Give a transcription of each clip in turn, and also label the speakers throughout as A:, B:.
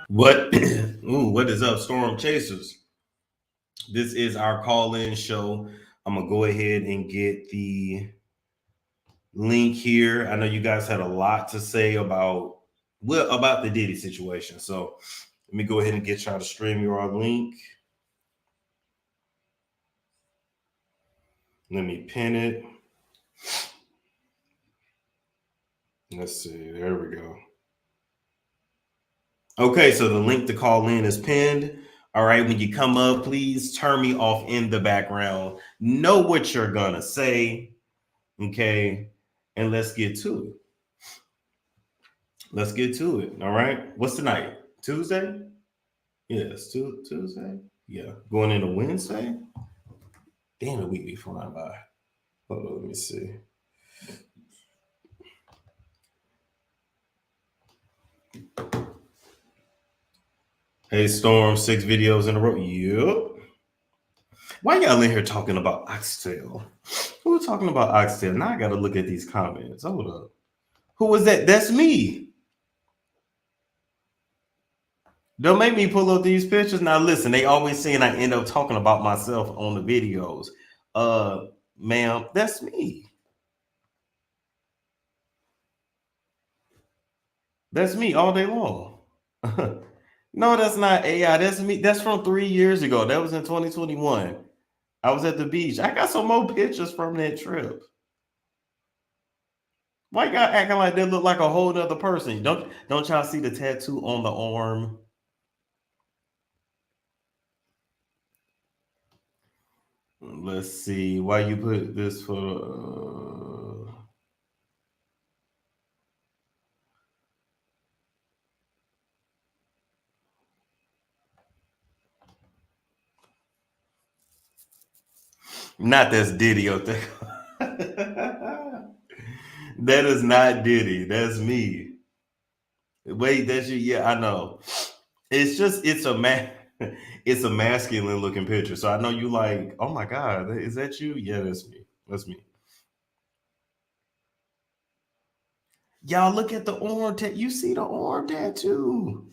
A: What? Ooh, what is up, Storm Chasers? This is our call-in show. I'm gonna go ahead and get the link here. I know you guys had a lot to say about the Diddy situation. So let me go ahead and get y'all to stream your link. Let me pin it. Let's see. There we go. Okay, so the link to call in is pinned. All right, when you come up, please turn me off in the background. Know what you're gonna say. Okay, and let's get to it. Let's get to it. All right. What's tonight? Tuesday? Yes, Tuesday. Yeah, going into Wednesday. Damn, the week be flying by. Hold on, let me see. Hey, Storm, 6 videos in a row. Yep. Why y'all in here talking about oxtail? Who was talking about oxtail? Now I got to look at these comments. Hold up. Who was that? That's me. Don't make me pull up these pictures. Now listen, they always saying I end up talking about myself on the videos. Ma'am, that's me. That's me all day long. No, that's not AI. That's me. That's from 3 years ago. That was in 2021. I was at the beach. I got some more pictures from that trip. Why y'all acting like they look like a whole other person? Don't y'all see the tattoo on the arm? Let's see. Why you put this for? Not that's Diddy up there. That is not Diddy. That's me. Wait, that's you. Yeah, I know. It's just it's a masculine looking picture. So I know you like, oh my God, is that you? Yeah, that's me. That's me. Y'all look at the arm tattoo. You see the arm tattoo.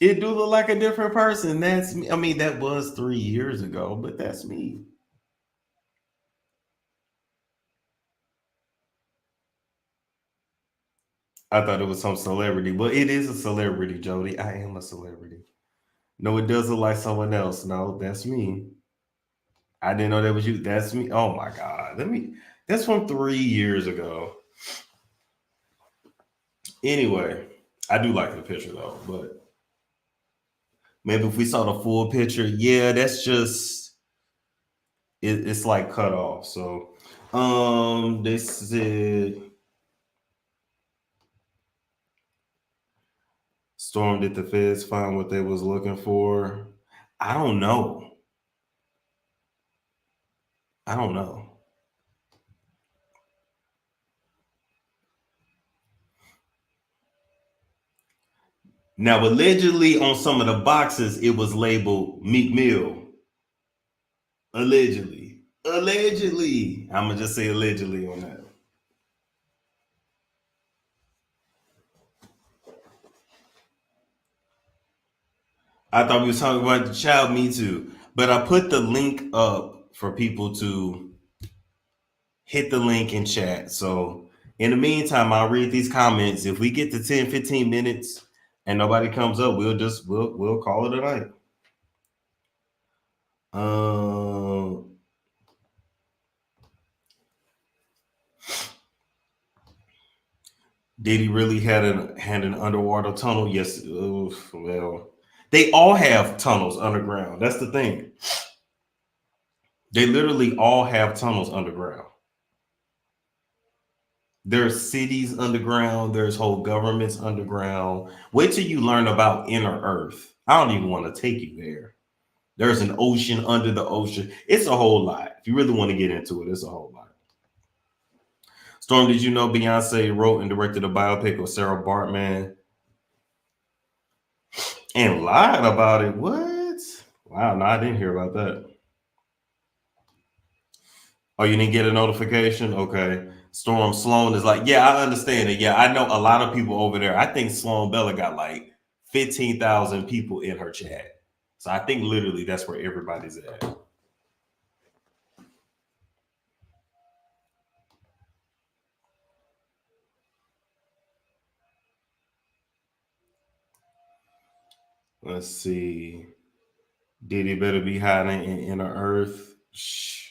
A: It do look like a different person. That's me. I mean, that was 3 years ago, but that's me. I thought it was some celebrity. Well, it is a celebrity, Jody. I am a celebrity. No, it does look like someone else. No, that's me. I didn't know that was you. That's me. Oh my God. That's from 3 years ago. Anyway, I do like the picture though, but maybe if we saw the full picture, yeah, that's just it's like cut off. So this is it. Storm, did the feds find what they was looking for? I don't know. I don't know. Now, allegedly on some of the boxes, it was labeled Meek Mill. Allegedly. Allegedly. I'm gonna just say allegedly on that. I thought we was talking about the child, me too. But I put the link up for people to hit the link in chat. So in the meantime, I'll read these comments. If we get to 10, 15 minutes and nobody comes up, we'll call it a night. Did he really had an underwater tunnel? Yes. Oof, well, they all have tunnels underground. That's the thing. They literally all have tunnels underground. There's cities underground. There's whole governments underground. Wait till you learn about inner Earth. I don't even want to take you there. There's an ocean under the ocean. It's a whole lot. If you really want to get into it, it's a whole lot. Storm, did you know Beyonce wrote and directed a biopic of Sarah Bartman and lied about it? What? Wow, no, I didn't hear about that. Oh, you didn't get a notification? Okay. Storm Sloan is like, yeah, I understand it. Yeah, I know a lot of people over there. I think Sloan Bella got like 15,000 people in her chat. So I think literally that's where everybody's at. Let's see. Diddy better be hiding in the earth. Shh.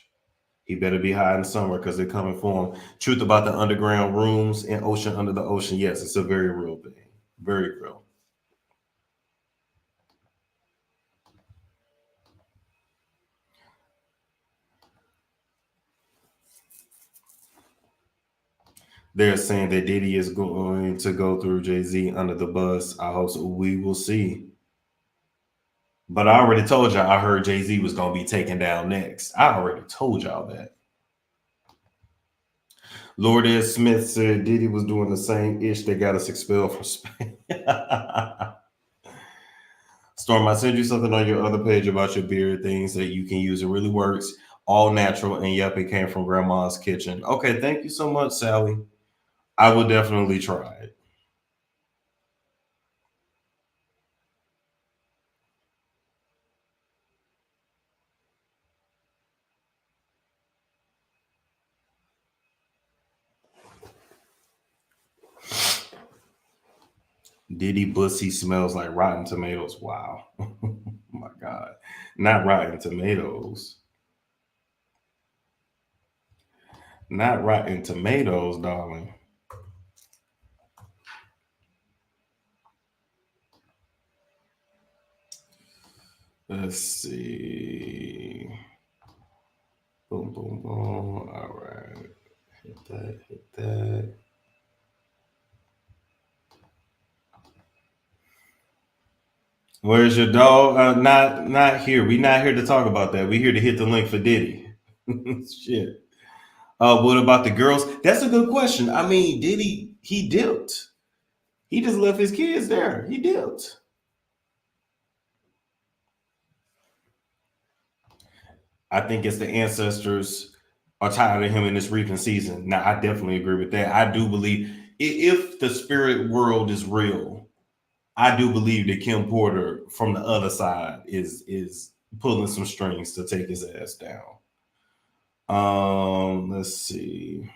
A: He better be hiding somewhere because they're coming for him. Truth about the underground rooms and ocean under the ocean. Yes, it's a very real thing. Very real. They're saying that Diddy is going to go through Jay Z under the bus. I hope so. We will see. But I already told y'all I heard Jay Z was going to be taken down next. I already told y'all that. Lord Ed Smith said Diddy was doing the same ish that got us expelled from Spain. Storm, I sent you something on your other page about your beard things that you can use. It really works. All natural. And yep, it came from grandma's kitchen. Okay, thank you so much, Sally. I will definitely try it. Diddy Bussy smells like rotten tomatoes. Wow. Oh my God. Not rotten tomatoes. Not rotten tomatoes, darling. Let's see. Boom, boom, boom. All right. Hit that, hit that. Where's your dog? Not here. We not here to talk about that. We here to hit the link for Diddy. Shit. What about the girls? That's a good question. I mean, Diddy, he dipped. He just left his kids there. He dipped. I think it's the ancestors are tired of him in this reaping season. Now, I definitely agree with that. I do believe if the spirit world is real, I do believe that Kim Porter from the other side is pulling some strings to take his ass down. Let's see.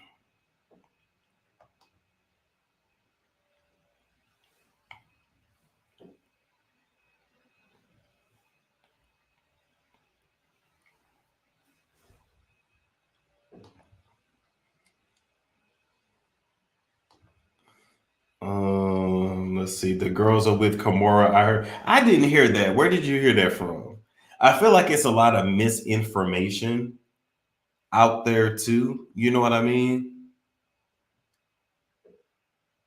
A: Let's see. The girls are with Kimura. I heard. I didn't hear that. Where did you hear that from? I feel like it's a lot of misinformation out there too. You know what I mean?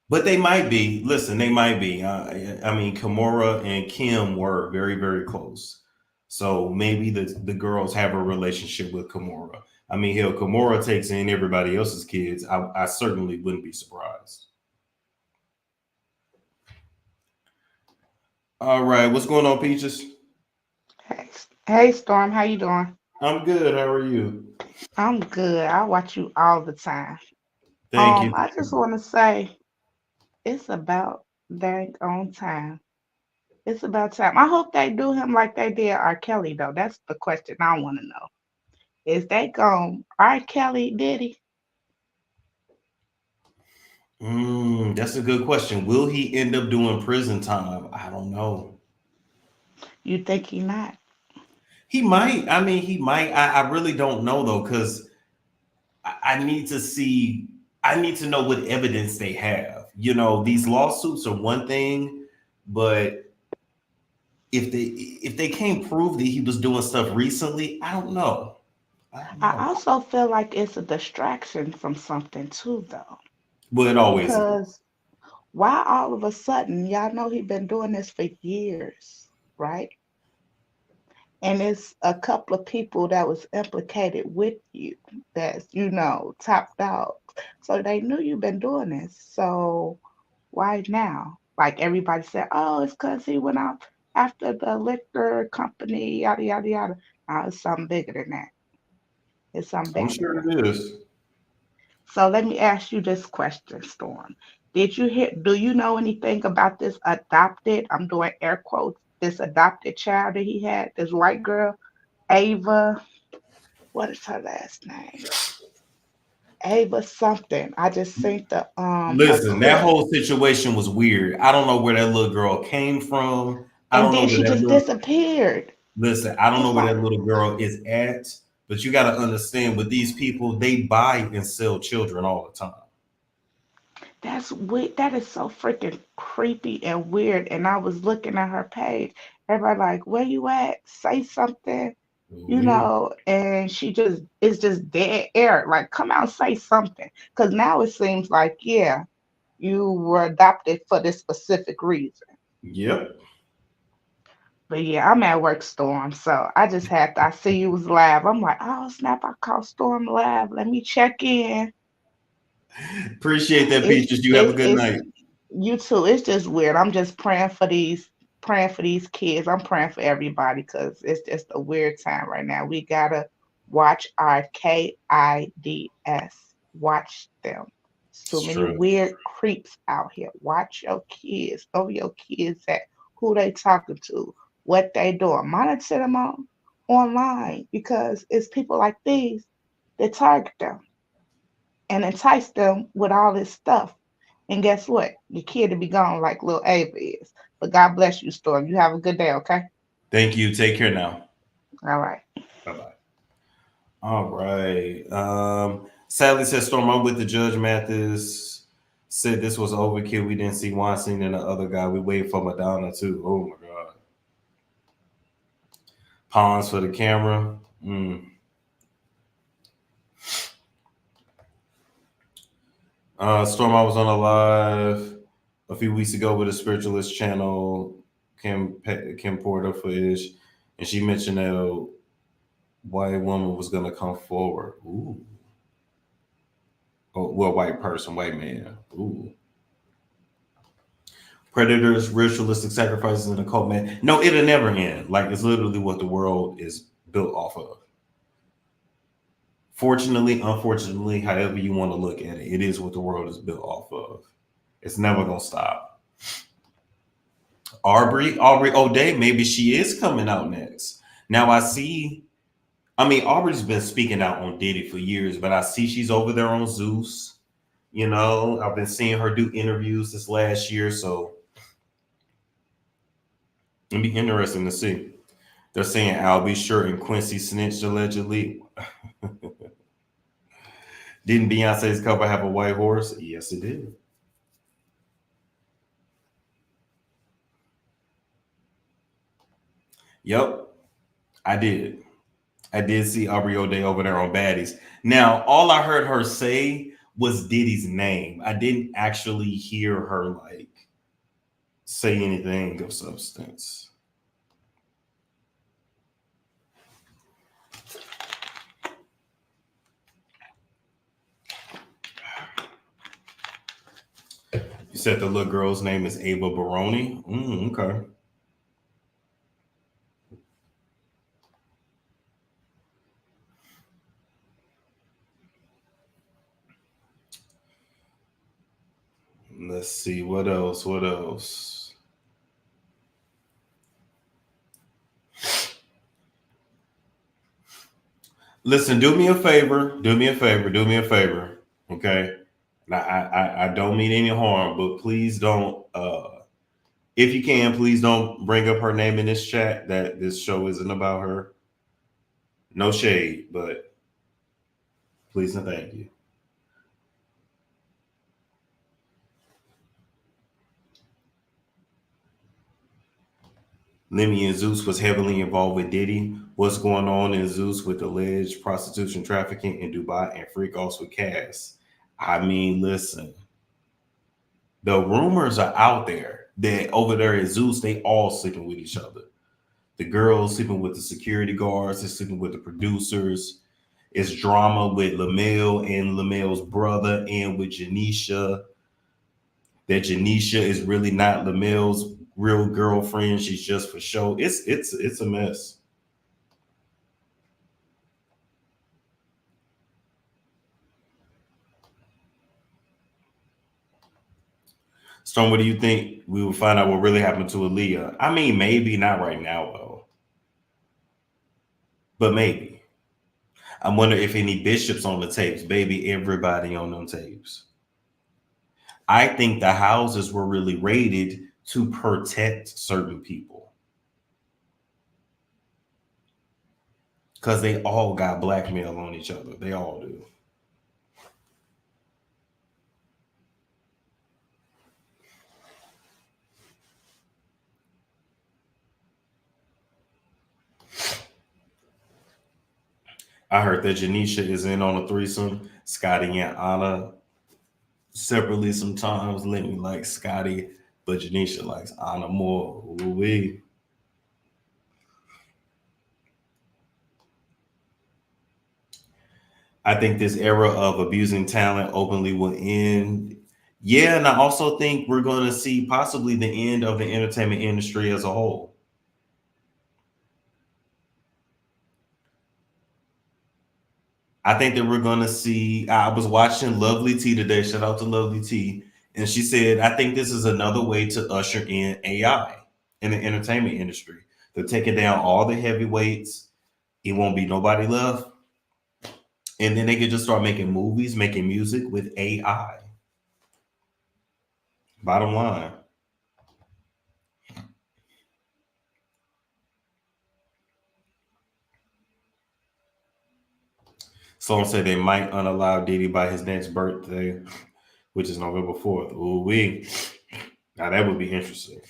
A: But they might be. Listen, they might be. I mean, Kimura and Kim were very, very close. So maybe the girls have a relationship with Kimura. I mean, hell, Kimura takes in everybody else's kids. I certainly wouldn't be surprised. All right, what's going on, Peaches?
B: Hey, Storm, how you doing?
A: I'm good. How are you?
B: I'm good. I watch you all the time.
A: Thank you.
B: I just want to say it's about dang on time. It's about time. I hope they do him like they did R. Kelly though. That's the question I want to know. Is they going R. Kelly Diddy?
A: That's a good question. Will he end up doing prison time? I don't know.
B: You think he not?
A: He might. I mean, he might. I really don't know though, because I need to see. I need to know what evidence they have. You know, these lawsuits are one thing, but if they can't prove that he was doing stuff recently, I don't know. I don't
B: I
A: know.
B: also feel like it's a distraction from something too though.
A: Well, it always is.
B: Because why all of a sudden, y'all know he been doing this for years, right? And it's a couple of people that was implicated with you that's top dog, so they knew you've been doing this. So why now? Like everybody said, oh, it's because he went out after the liquor company, yada yada yada. Now it's something bigger than that. It's something
A: I'm
B: bigger than
A: sure
B: that.
A: it is.
B: So let me ask you this question, Storm. Do you know anything about this adopted, I'm doing air quotes, this adopted child that he had, this white girl, Ava, what is her last name? Ava something. I just seen the a
A: Listen, that
B: clip.
A: whole situation was weird. I don't know where that little girl came from. I
B: And
A: don't know
B: then
A: where
B: she
A: that
B: just
A: little
B: disappeared.
A: listen. I don't know
B: It's
A: where
B: like
A: that little girl is at. But you got to understand, with these people, they buy and sell children all the time.
B: that's weird. That is so freaking creepy and weird. And I was looking at her page. Everybody like, where you at? Say something,
A: Mhm.
B: and she just it's just dead air. Like, come out and say something. Because now it seems like, yeah, you were adopted for this specific reason.
A: Yep.
B: But yeah, I'm at work, Storm. So I see you was live. I'm like, oh snap, I called Storm live. Let me check in.
A: Appreciate that, Peaches. You have a good
B: It's
A: night.
B: you too. It's just weird. I'm just praying for these kids. I'm praying for everybody because it's just a weird time right now. We gotta watch our kids. Watch them. So
A: It's
B: many
A: true.
B: weird creeps out here. Watch your kids. Know where your kids at. Who they talking to. What they doing. Monitor them online because it's people like these that target them and entice them with all this stuff. And guess what? Your kid will be gone like little Ava is. But God bless you, Storm. You have a good day, okay?
A: Thank you. Take care now.
B: All right.
A: Bye bye. All right. Sadly said Storm, I'm with the Judge Mathis. Said this was overkill. We didn't see Weinstein and the other guy. We waited for Madonna too. Oh my God. Pawns for the camera. Storm, I was on a live a few weeks ago with a spiritualist channel, Kim Porter footage, and she mentioned that a white woman was gonna come forward. Ooh. Oh, well, white person, white man. Ooh. Predators, ritualistic sacrifices, and a cult man. No, it'll never end. Like, it's literally what the world is built off of. Fortunately, unfortunately, however you want to look at it, it is what the world is built off of. It's never gonna stop. Aubrey O'Day, maybe she is coming out next. Now I see. I mean, Aubrey's been speaking out on Diddy for years, but I see she's over there on Zeus. I've been seeing her do interviews this last year, so it'll be interesting to see. They're saying Albie Shirt and Quincy snitched allegedly. Didn't Beyonce's cover have a white horse? Yes, it did. Yep, I did. I did see Aubrey O'Day over there on Baddies. Now, all I heard her say was Diddy's name. I didn't actually hear her like say anything of substance. You said the little girl's name is Ava Baroni. Okay. Let's see what else. What else? Listen, do me a favor. Do me a favor. Do me a favor. Okay. Now, I don't mean any harm, but please don't. If you can, please don't bring up her name in this chat. That this show isn't about her. No shade, but please and thank you. Lemmy and Zeus was heavily involved with Diddy. What's going on in Zeus with alleged prostitution trafficking in Dubai and freak offs with Cass? I mean, listen, the rumors are out there that over there at Zeus, they all sleeping with each other. The girls sleeping with the security guards, they're sleeping with the producers. It's drama with Lamel and Lamel's brother and with Janisha. That Janisha is really not Lamel's real girlfriend. She's just for show. It's a mess. Storm, what do you think we will find out what really happened to Aaliyah? I mean, maybe not right now though, but maybe. I wonder if any bishops on the tapes, baby, everybody on them tapes. I think the houses were really raided to protect certain people because they all got blackmail on each other. They all do. I heard that Janisha is in on a threesome. Scotty and Anna separately sometimes let me like Scotty, but Janisha likes Anna more. Ooh-wee. I think this era of abusing talent openly will end. Yeah, and I also think we're going to see possibly the end of the entertainment industry as a whole. I think that we're going to see. I was watching Lovely T today. Shout out to Lovely T. And she said, I think this is another way to usher in AI in the entertainment industry. They're taking down all the heavyweights. It won't be nobody left. And then they can just start making movies, making music with AI. Bottom line. Someone said they might unallow Diddy by his next birthday, which is November 4th. Ooh, we. Now that would be interesting.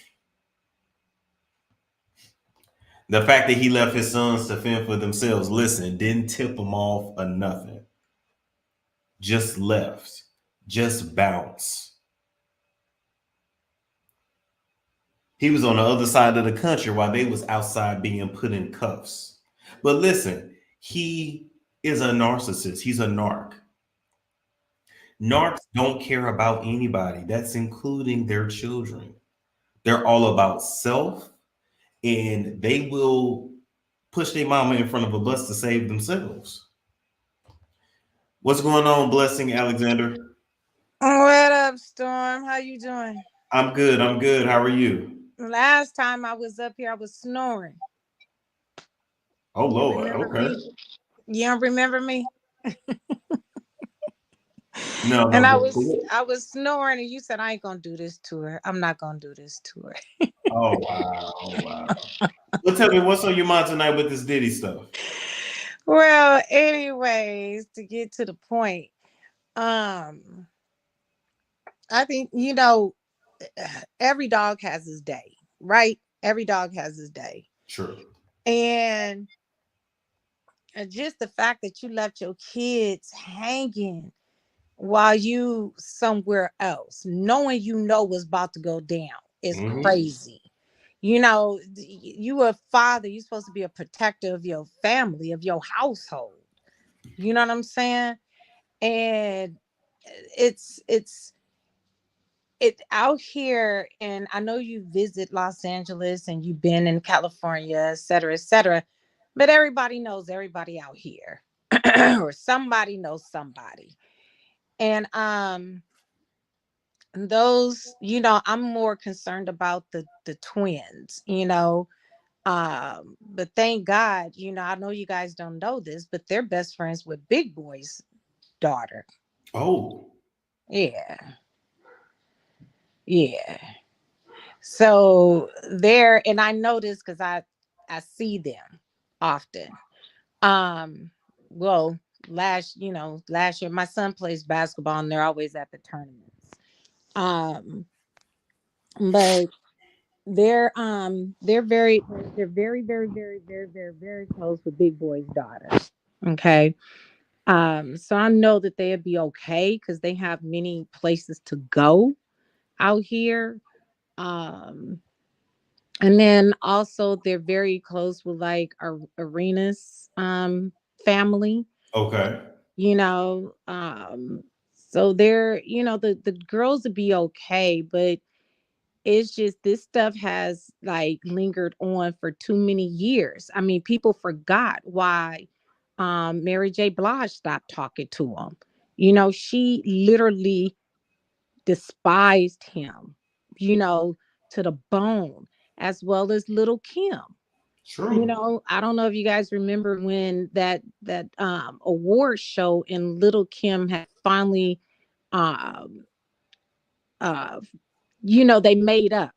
A: The fact that he left his sons to fend for themselves, listen, didn't tip them off or nothing. Just left. Just bounce. He was on the other side of the country while they was outside being put in cuffs. But listen, he is a narcissist. He's a narc. Narcs don't care about anybody. That's including their children. They're all about self, and they will push their mama in front of a bus to save themselves. What's going on, Blessing Alexander?
C: What up, Storm? How you doing?
A: I'm good. I'm good. How are you?
C: Last time I was up here, I was snoring.
A: Oh
C: You
A: Lord.
C: remember
A: Okay.
C: me? You don't remember me?
A: No,
C: And
A: no,
C: I
A: but
C: was
A: cool.
C: I was snoring, and you said I ain't gonna do this to her. I'm not gonna do this to her.
A: Oh wow. Oh wow. Well, tell me what's on your mind tonight with this Diddy stuff.
C: Well, anyways, to get to the point, um, I think every dog has his day, right? Every dog has his day,
A: Sure.
C: and just the fact that you left your kids hanging while you somewhere else, knowing what's about to go down is
A: Hmm.
C: crazy. You a father, you're supposed to be a protector of your family, of your household. You know what I'm saying? And it's it out here, and I know you visit Los Angeles and you've been in California, et cetera, but everybody knows everybody out here. Or somebody knows somebody. And those, I'm more concerned about the twins, but thank God, I know you guys don't know this, but they're best friends with Big Boy's daughter.
A: Oh.
C: Yeah. Yeah. So there, and I know this because I see them often. um well, last year my son plays basketball and they're always at the tournaments. um but they're very close with Big Boy's daughter. Okay. So I know that they'll be okay because they have many places to go out here. um and then also they're very close with like Arena's family.
A: Okay.
C: you know so they're, the girls would be okay, but it's just this stuff has like lingered on for too many years. I mean, people forgot why Mary J. Blige stopped talking to him. She literally despised him. you know, to the bone, as well as Little Kim. You
A: True.
C: know, I don't know if you guys remember when that award show and Little Kim had finally um uh you know, they made up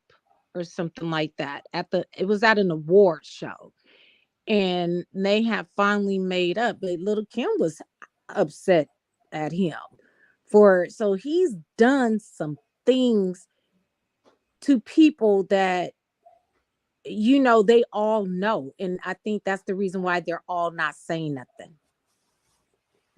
C: or something like that at the it was at an award show, and they have finally made up, but Little Kim was upset at him for, so he's done some things to people that, you know, they all know, and I think that's the reason why they're all not saying nothing.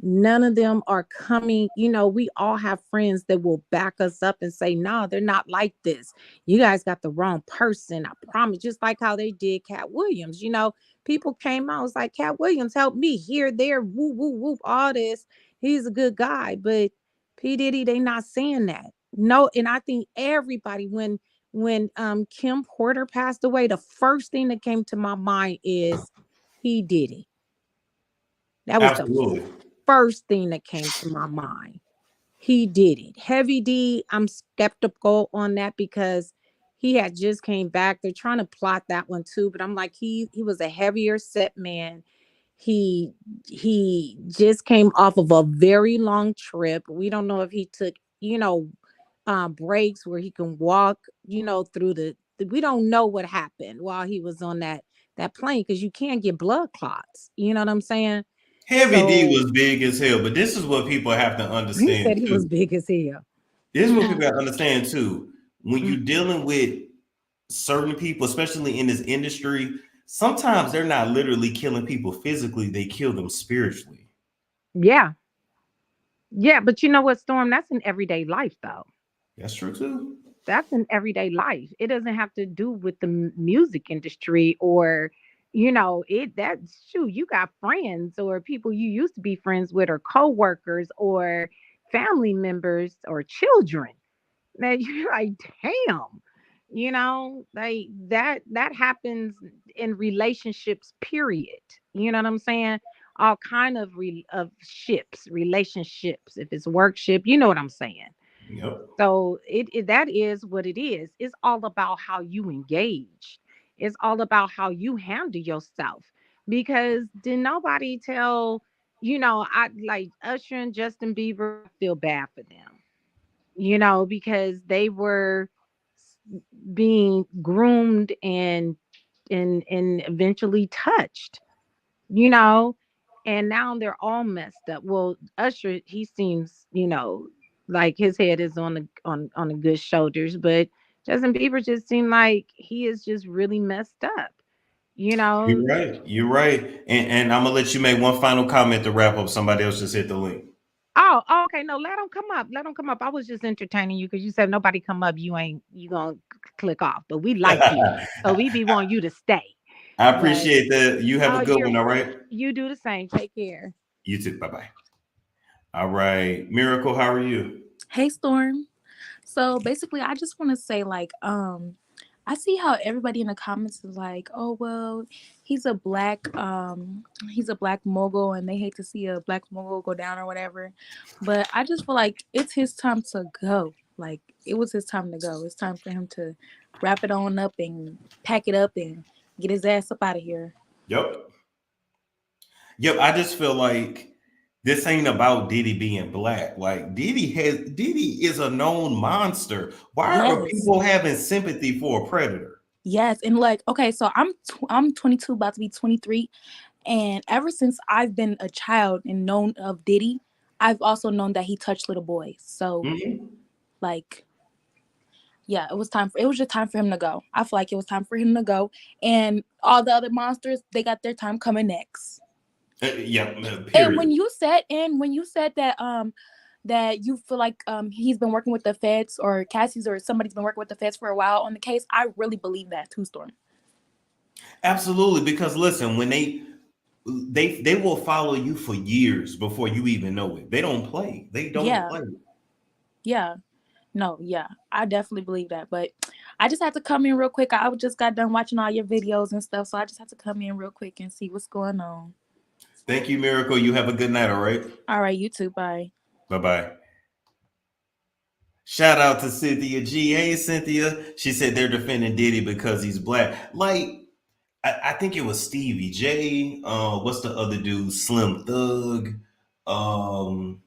C: None of them are coming. You know, we all have friends that will back us up and say, no, they're not like this. You guys got the wrong person, I promise. Just like how they did Cat Williams. You know, people came out, was like, Cat Williams helped me here, there, whoop, whoop, whoop, all this. He's a good guy. But P. Diddy, they not saying that. No, and I think everybody, when Kim Porter passed away, the first thing that came to my mind is he did it. That was the
A: Absolutely.
C: first thing that came to my mind. He did it. Heavy D, I'm skeptical on that because he had just came back. They're trying to plot that one too, but I'm like, he was a heavier set man. He he just came off of a very long trip. We don't know if he took, you know, breaks where he can walk, you know, through we don't know what happened while he was on that plane, because you can't get blood clots. You know what I'm saying?
A: Heavy D
C: So
A: was big as hell, but this is what people have to
C: he
A: understand
C: said he was
A: too.
C: big as hell.
A: This is what people have to understand too. When
C: Mm.
A: you're dealing with certain people, especially in this industry, sometimes they're not literally killing people physically, they kill them spiritually.
C: Yeah. Yeah, but you know what, Storm? That's in everyday life, though.
A: That's true too.
C: That's in everyday life. It doesn't have to do with the music industry or, you know, it that's shoot, you got friends or people you used to be friends with or coworkers or family members or children that you're like, damn, you know, like that happens in relationships, period. You know what I'm saying? All kind of of ships, relationships. If it's work ship, you know what I'm saying.
A: Yep.
C: So that is what it is. It's all about how you engage. It's all about how you handle yourself. Because did nobody tell, you know, I like Usher and Justin Bieber, I feel bad for them, you know, because they were being groomed and eventually touched, you know, and now they're all messed up. Well, Usher, he seems, you know, like his head is on the good shoulders, but Justin Bieber just seemed like he is just really messed up, you know.
A: You're right. You're right. And I'm gonna let you make one final comment to wrap up. Somebody else just hit the link.
C: Oh, okay. No, let them come up. Let them come up. I was just entertaining you because you said nobody come up. You gonna click off, but we like you, so we be want you to stay.
A: I
C: But
A: appreciate that. You have a
C: oh,
A: good one, all right?
C: you do the same. Take care.
A: You too. Bye-bye. All right. Miracle, how are you?
D: Hey Storm. So basically I just want to say like I see how everybody in the comments is like, "Oh, well, he's a black mogul and they hate to see a black mogul go down or whatever." But I just feel like it's his time to go. Like it was his time to go. It's time for him to wrap it on up and pack it up and get his ass up out of here.
A: Yep. Yep. I just feel like this ain't about Diddy being black. Like Diddy is a known monster. Why are
D: Yes.
A: people having sympathy for a predator?
D: Yes, and like okay, so I'm 22 about to be 23. And ever since I've been a child and known of Diddy, I've also known that he touched little boys. So
A: Mhm.
D: like, yeah, it was just time for him to go. I feel like it was time for him to go. And all the other monsters, they got their time coming next.
A: Yeah,
D: And
A: period.
D: when you said that you feel like he's been working with the feds or Cassie's or somebody's been working with the feds for a while on the case, I really believe that too, Storm.
A: Absolutely. Because listen, when they will follow you for years before you even know it. They don't play. They don't
D: Yeah,
A: play.
D: yeah. No, yeah, I definitely believe that. But I just had to come in real quick. I just got done watching all your videos and stuff, so I just had to come in real quick and see what's going on.
A: Thank you, Miracle. You have a good night, all right?
D: All right, you too. Bye.
A: Bye-bye. Shout out to Cynthia G. Hey, Cynthia. She said they're defending Diddy because he's black. Like, I think it was Stevie J. What's the other dude? Slim Thug. Um,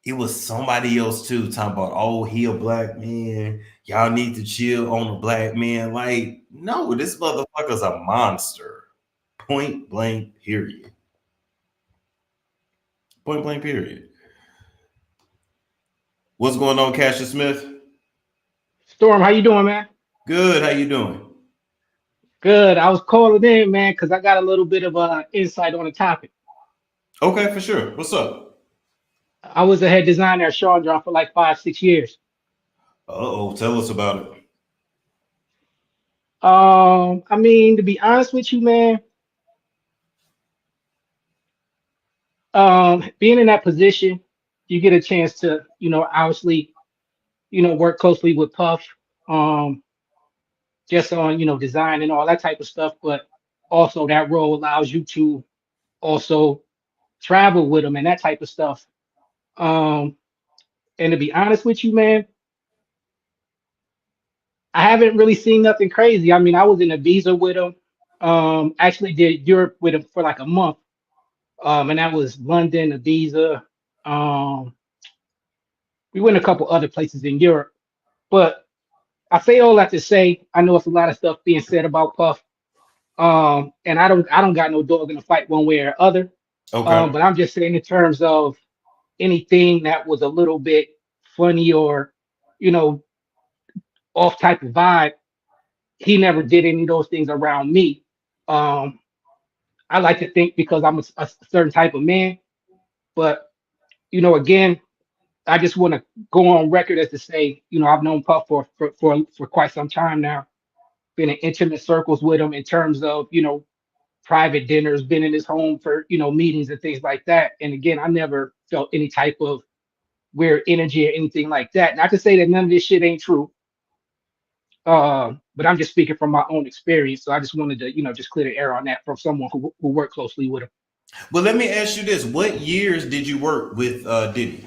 A: it was somebody else too talking about, oh, he a black man. Y'all need to chill on a black man. Like, no, this motherfucker's a monster. Point blank, period. Point blank, period. What's going on, Cashapp Smith?
E: Storm, how you doing, man?
A: Good. How you doing?
E: Good. I was calling in, man, because I got a little bit of insight on the topic.
A: Okay, for sure. What's up?
E: I was a head designer at Sean John for like 5, 6 years.
A: Uh-oh, tell us about it.
E: I mean, to be honest with you, man, being in that position, you get a chance to, obviously, work closely with Puff, um, just on, design and all that type of stuff. But also that role allows you to also travel with him and that type of stuff. Um, and to be honest with you, man, I haven't really seen nothing crazy. I mean, I was in Ibiza with him. Actually did Europe with him for like a month. And that was London, Ibiza. Um, we went a couple other places in Europe. But I say all that to say, I know it's a lot of stuff being said about Puff. And I don't got no dog in the fight one way or other.
A: Okay.
E: But I'm just saying in terms of anything that was a little bit funny or, you know, off type of vibe, he never did any of those things around me. Um, I like to think because I'm a certain type of man, but again, I just want to go on record as to say, I've known Puff for quite some time now. Been in intimate circles with him in terms of private dinners. Been in his home for meetings and things like that. And again, I never felt any type of weird energy or anything like that. Not to say that none of this shit ain't true. But I'm just speaking from my own experience. So I just wanted to, just clear the air on that from someone who worked closely with him.
A: Well, let me ask you this. What years did you work with Diddy?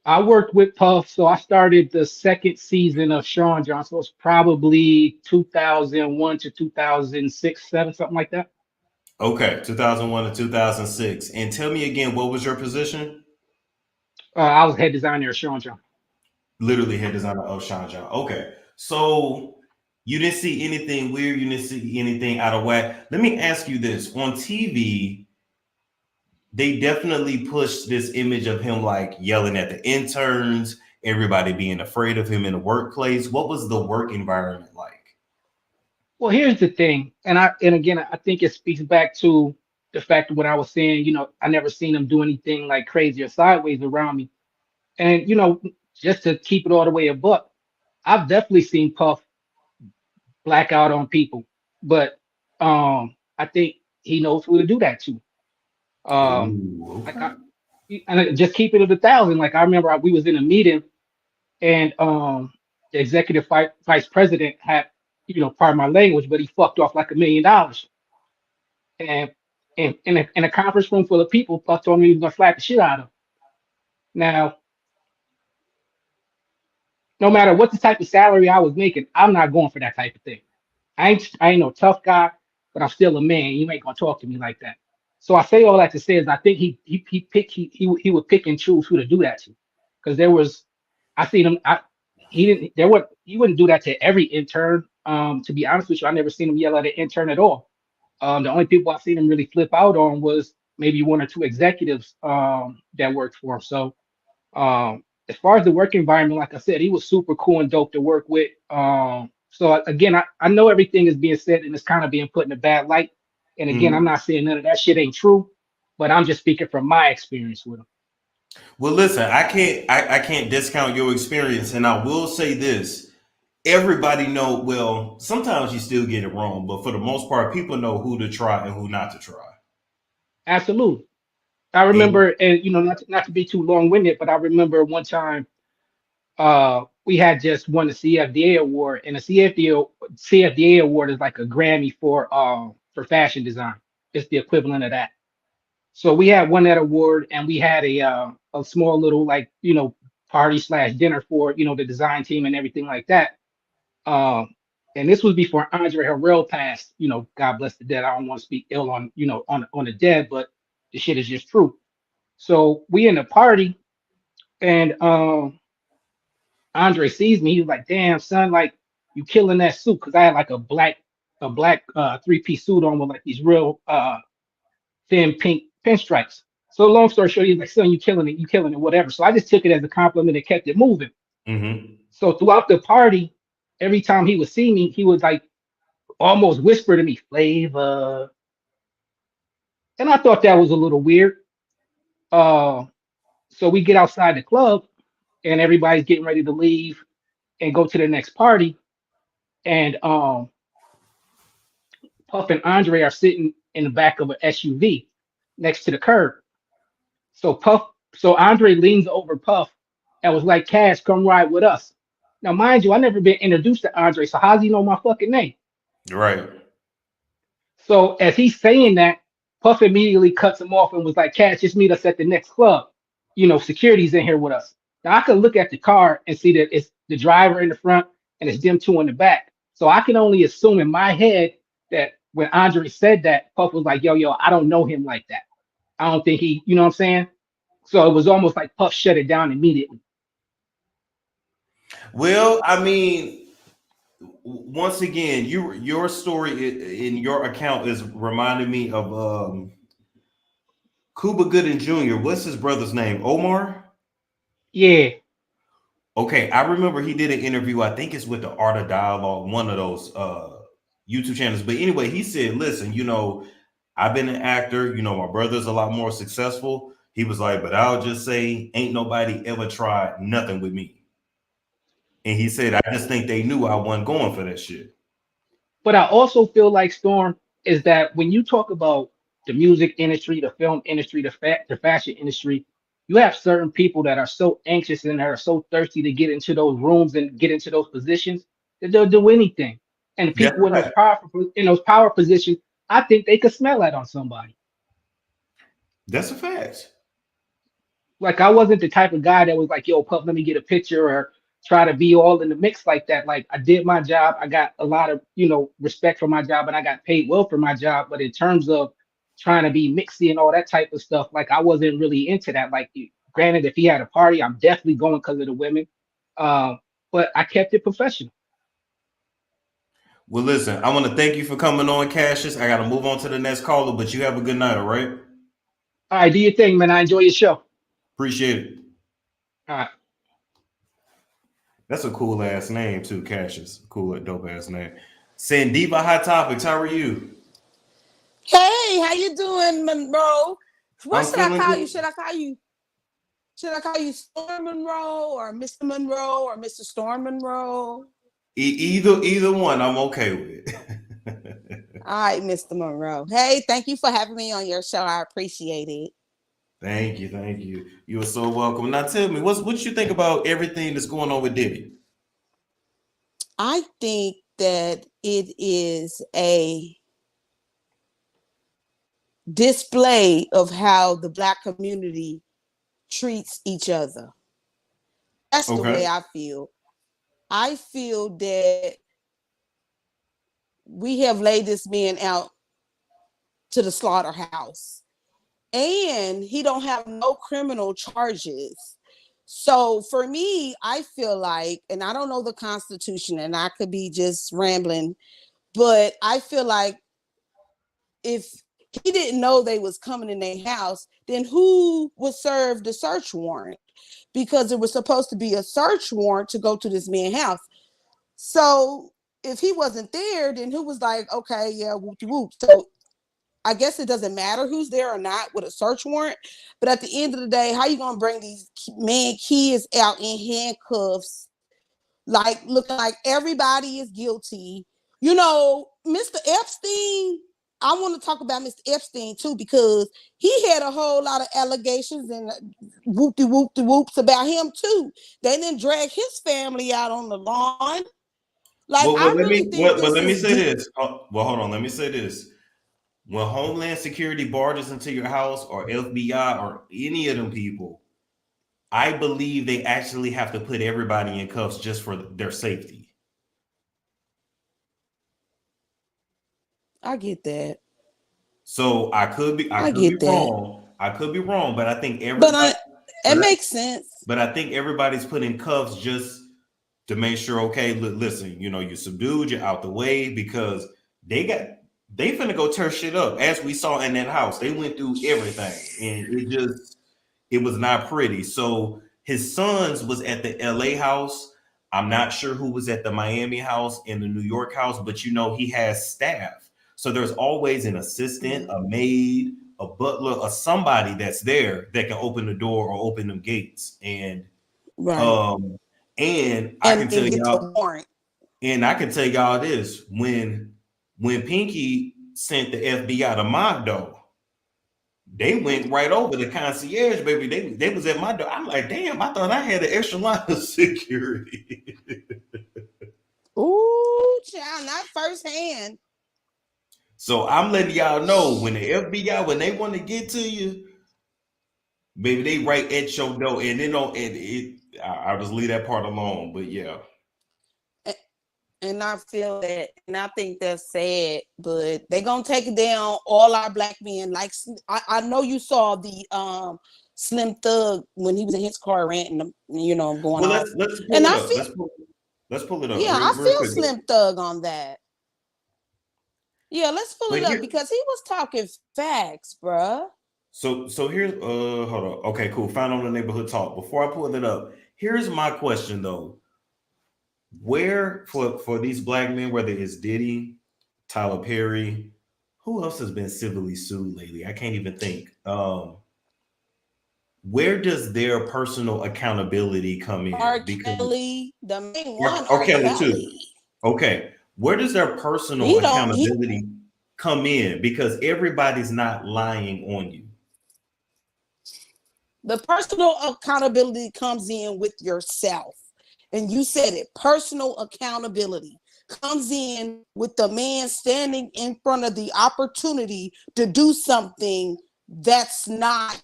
E: I worked with Puff, so I started the second season of Sean John. So it's probably 2001 to 2006, seven, something like that.
A: Okay, 2001 to 2006. And tell me again, what was your position?
E: I was head designer at Sean John.
A: Literally head designer of Sean John. Okay. So you didn't see anything weird. You didn't see anything out of whack. Let me ask you this. On TV, they definitely pushed this image of him like yelling at the interns, everybody being afraid of him in the workplace. What was the work environment like?
E: Well, here's the thing, and again, I think it speaks back to the fact of what I was saying. I never seen him do anything like crazy or sideways around me. And just to keep it all the way a buck, I've definitely seen Puff black out on people, but I think he knows who to do that to. Um,
A: Ooh,
E: like
A: okay.
E: and just keep it at 1,000. Like I remember we was in a meeting and the executive vice president had, pardon my language, but he fucked off like $1 million. And in a conference room full of people, Puff told me he was gonna slap the shit out of him. Now, no matter what the type of salary I was making, I'm not going for that type of thing. I ain't no tough guy, but I'm still a man. You ain't gonna talk to me like that. So I say all that to say is I think he would pick and choose who to do that to, because there was I seen him. He didn't there what he wouldn't do that to every intern. To be honest with you, I never seen him yell at an intern at all. The only people I seen him really flip out on was maybe one or two executives that worked for him. So as far as the work environment, like I said, he was super cool and dope to work with. So again, I know everything is being said and it's kind of being put in a bad light. And again, I'm
A: Mhm.
E: not saying none of that shit ain't true, but I'm just speaking from my experience with him.
A: Well, listen, I can't discount your experience, and I will say this. Everybody know, well, sometimes you still get it wrong, but for the most part, people know who to try and who not to try.
E: Absolutely. I
A: And
E: remember, and not to be too long winded, but I remember one time we had just won the CFDA award, and the CFDA award is like a Grammy for fashion design. It's the equivalent of that. So we had won that award, and we had a small little like party / dinner for, the design team and everything like that. And this was before Andre Harrell passed. God bless the dead. I don't want to speak ill on, on the dead, but the shit is just true. So we in the party, and Andre sees me. He was like, "Damn, son, like you killing that suit," because I had like a black 3-piece suit on with like these real thin pink pinstripes. So long story short, he's like, "Son, you killing it, whatever." So I just took it as a compliment and kept it moving.
A: Mm-hmm.
E: So throughout the party, every time he would see me, he would like almost whisper to me, "Flavor," and I thought that was a little weird. Uh, so we get outside the club, and everybody's getting ready to leave and go to the next party, and Puff and Andre are sitting in the back of an SUV next to the curb. So Andre leans over Puff and was like, "Cash, come ride with us." Now, mind you, I never been introduced to Andre, so how's he know my fucking name?
A: Right.
E: So as he's saying that, Puff immediately cuts him off and was like, "Cash, just meet us at the next club. Security's in here with us." Now I could look at the car and see that it's the driver in the front and it's them two in the back. So I can only assume in my head that when Andre said that, Puff was like, yo, I don't know him like that. I don't think he, you know what I'm saying? So it was almost like Puff shut it down immediately.
A: Well, I mean, once again, your story in your account is reminding me of Cuba Gooding Jr. What's his brother's name? Omar?
E: Yeah.
A: Okay, I remember he did an interview. I think it's with the Art of Dialogue, one of those YouTube channels. But anyway, he said, "Listen, I've been an actor. My brother's a lot more successful." He was like, "But I'll just say, ain't nobody ever tried nothing with me." And he said, "I just think they knew I wasn't going for that shit."
E: But I also feel like, Storm, is that when you talk about the music industry, the film industry, the fashion industry, you have certain people that are so anxious and that are so thirsty to get into those rooms and get into those positions that they'll do anything. And the
A: That's
E: people
A: a fact.
E: in those power positions, I think they could smell that on somebody.
A: That's a fact.
E: Like I wasn't the type of guy that was like, "Yo, Pup, let me get a picture," or try to be all in the mix like that. Like I did my job. I got a lot of, respect for my job, and I got paid well for my job. But in terms of trying to be mixy and all that type of stuff, like I wasn't really into that. Like granted, if he had a party, I'm definitely going because of the women. But I kept it professional.
A: Well, listen, I want to thank you for coming on, Cassius. I got to move on to the next caller, but you have a good night, all right?
E: All right, do your thing, man. I enjoy your show.
A: Appreciate it.
E: All right.
A: That's a cool ass name too, Cassius. Cool, dope ass name. Sandiva Hot Topics, how are you?
C: Hey, how you doing, Monroe? What
A: I'm
C: should I
A: feeling
C: call
A: good.
C: you? Should I call you Storm Monroe or Mr. Monroe or Mr. Storm Monroe?
A: Either one, I'm okay with.
C: All right, Mr. Monroe. Hey, thank you for having me on your show. I appreciate it.
A: Thank you. You are so welcome. Now tell me, what you think about everything that's going on with Diddy?
C: I think that it is a display of how the Black community treats each other. That's the way
A: Okay.
C: I feel. I feel that we have laid this man out to the slaughterhouse, and he don't have no criminal charges. So for me, I feel like, and I don't know the Constitution, and I could be just rambling, but I feel like if he didn't know they was coming in their house, then who would serve the search warrant? Because it was supposed to be a search warrant to go to this man's house. So if he wasn't there, then who was like, okay, yeah, whoop whoop. So I guess it doesn't matter who's there or not with a search warrant. But at the end of the day, how you gonna bring these kids out in handcuffs, like looking like everybody is guilty? Mr. Epstein. I want to talk about Mr. Epstein too, because he had a whole lot of allegations and whoops about him too. They didn't drag his family out on the lawn. Like, I really think this
A: Let me
C: is
A: say
C: deep.
A: this. Well, hold on. Let me say this. When Homeland Security barges into your house, or FBI, or any of them people, I believe they actually have to put everybody in cuffs just for their safety.
F: I get that.
A: So I could be
F: get that.
A: wrong. I could be wrong, but I think
F: But it
A: but
F: makes sense.
A: but I think everybody's put in cuffs just to make sure, okay, listen, you know, you subdued, you're out the way, because they finna go tear shit up. As we saw in that house, they went through everything, and it was not pretty. So his sons was at the LA house. I'm not sure who was at the Miami house and the New York house, but you know, he has staff. So there's always an assistant, a maid, a butler, or somebody that's there that can open the door or open them gates. And
F: Right.
A: And I can tell
F: get
A: y'all,
F: the warrant.
A: and I can tell y'all this: when Pinky sent the FBI to my door, they went right over the concierge, baby. They was at my door. I'm like, damn, I thought I had an extra line of security.
F: Ooh, child, not firsthand.
A: So I'm letting y'all know, when the FBI, when they want to get to you, baby, they right at your door, and they don't. I'll just leave that part alone. But yeah.
F: And I feel that, and I think that's sad, but they gonna take down all our black men. Like I know you saw the Slim Thug when he was in his car ranting, you know, going
A: Well,
F: off.
A: let's pull
F: And
A: it
F: I
A: up.
F: feel,
A: Let's pull it up.
F: yeah,
A: real
F: I feel
A: quick.
F: Slim Thug on that. Yeah, let's pull
A: But
F: it up because he was talking facts, bruh.
A: So here's hold on. Okay, cool. Found on the neighborhood talk. Before I pull it up, here's my question though. Where for these black men, whether it's Diddy, Tyler Perry, who else has been civilly sued lately? I can't even think. Where does their personal accountability come in?
F: R.
A: Because
F: Kelly, the main one,
A: or
F: R.
A: Kelly too.
F: Kelly.
A: Okay, where does their personal accountability come in? Because everybody's not lying on you.
F: The personal accountability comes in with yourself. And you said it, personal accountability comes in with the man standing in front of the opportunity to do something that's not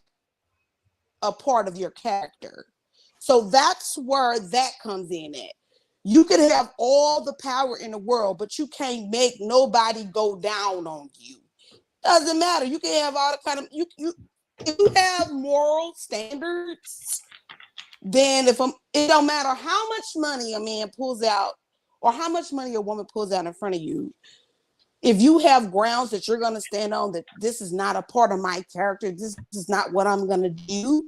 F: a part of your character. So that's where that comes in at. You could have all the power in the world, but you can't make nobody go down on you. Doesn't matter. You can have all the kind of if you have moral standards, then it don't matter how much money a man pulls out or how much money a woman pulls out in front of you. If you have grounds that you're going to stand on, that this is not a part of my character, this is not what I'm going to do,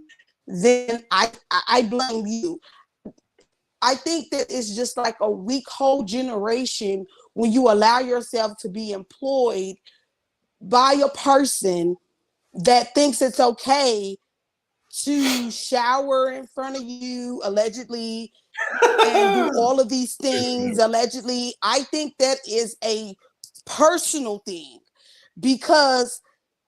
F: then I blame you. I think that it's just like a weak whole generation when you allow yourself to be employed by a person that thinks it's okay to shower in front of you, allegedly, and do all of these things, allegedly. I think that is a personal thing, because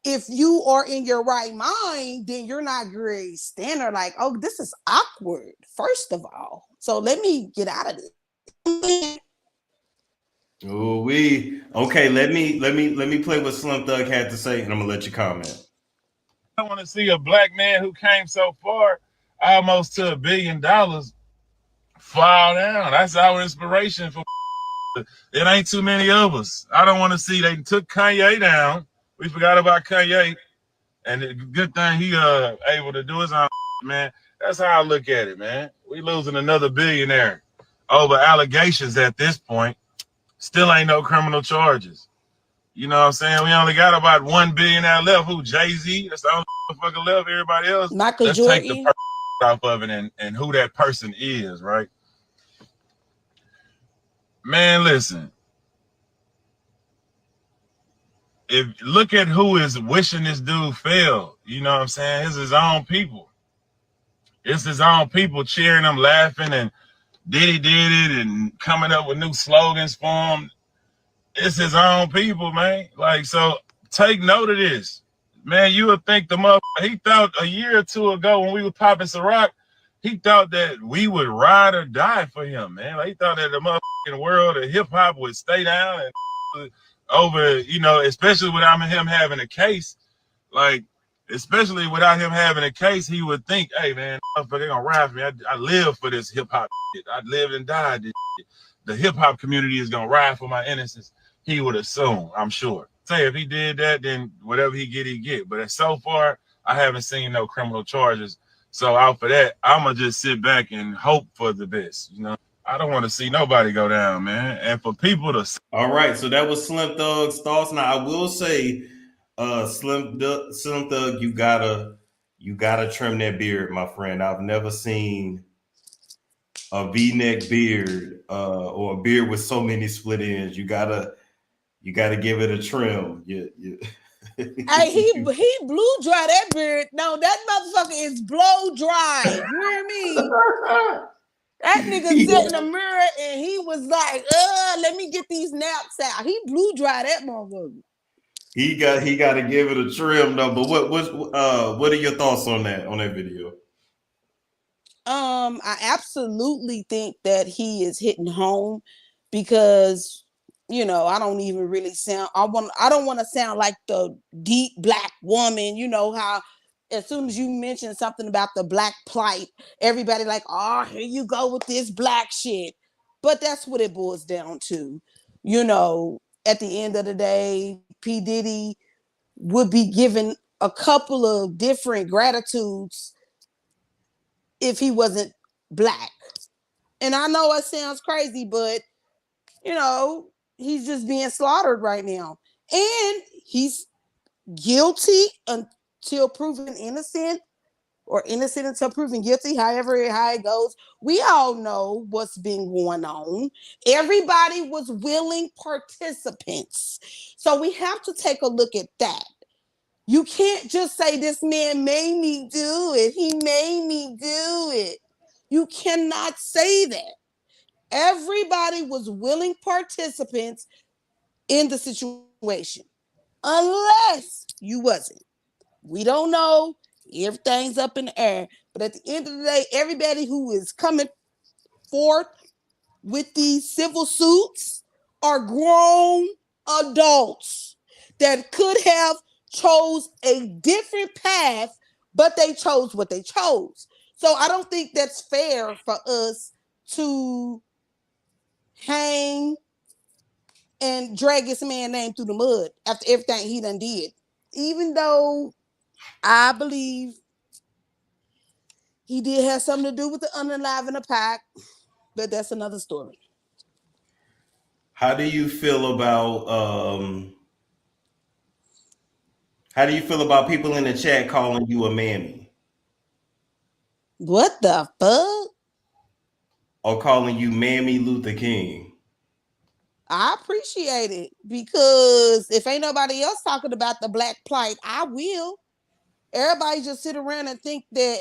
F: if you are in your right mind, then you're not very standard, like, oh, this is awkward, first of all. So let me get out of this.
A: Oh, okay. Let me play what Slim Thug had to say, and I'm gonna let you comment.
G: I want to see a black man who came so far, almost to $1 billion, fall down. That's our inspiration for. It ain't too many of us. I don't want to see they took Kanye down. We forgot about Kanye, and the good thing he able to do his own, man. That's how I look at it, man. We losing another billionaire over allegations at this point. Still ain't no criminal charges. You know what I'm saying? We only got about 1 billionaire left. Who? Jay-Z? That's the only motherfucker left. Everybody else,
F: Michael
G: let's
F: Jordan.
G: take the person off of it and who that person is, right? Man, listen. If look at who is wishing this dude fail, you know what I'm saying? It's his own people. It's his own people cheering him, laughing, and Diddy did it and coming up with new slogans for him. It's his own people, man. Like, so take note of this. Man, you would think the motherfucker, he thought a year or two ago when we were popping Ciroc, he thought that we would ride or die for him, man. Like, he thought that the motherfucking world of hip hop would stay down and over, you know, especially without him having a case. Like, especially without him having a case, he would think, hey man, they're gonna ride for me. I live for this hip hop shit. I lived and died this shit. The hip hop community is gonna ride for my innocence. He would assume, I'm sure. Say if he did that, then whatever he get. But so far, I haven't seen no criminal charges. So out for that, I'ma just sit back and hope for the best. You know, I don't want to see nobody go down, man. And for people to
A: All right, so that was Slim Thug's thoughts. Now I will say, Slim Thug, you gotta trim that beard, my friend. I've never seen a V-neck beard or a beard with so many split ends. You gotta give it a trim.
F: Hey, he blew dry that beard. No, that motherfucker is blow dry. You hear me? That nigga sat in the mirror and he was like, let me get these naps out. He blew dry that motherfucker.
A: He got to give it a trim though. But what are your thoughts on that video?
F: I absolutely think that he is hitting home because I don't even really sound I don't want to sound like the deep black woman, how as soon as you mention something about the black plight, everybody like, oh, here you go with this black shit. But that's what it boils down to. At the end of the day, P. Diddy would be given a couple of different gratitudes if he wasn't black. And I know it sounds crazy, but he's just being slaughtered right now. And he's guilty until proven innocent, or innocent until proven guilty, how it goes. We all know what's been going on. Everybody was willing participants. So we have to take a look at that. You can't just say this man made me do it. He made me do it. You cannot say that. Everybody was willing participants in the situation, unless you wasn't. We don't know. Everything's up in the air. But at the end of the day, everybody who is coming forth with these civil suits are grown adults that could have chose a different path, but they chose what they chose. So I don't think that's fair for us to hang and drag this man's name through the mud after everything he done did. Even though I believe he did have something to do with the unalive in the pack, but that's another story.
A: How do you feel about people in the chat calling you a mammy?
F: What the fuck?
A: Or calling you Mammy Luther King?
F: I appreciate it, because if ain't nobody else talking about the black plight, I will. Everybody just sit around and think that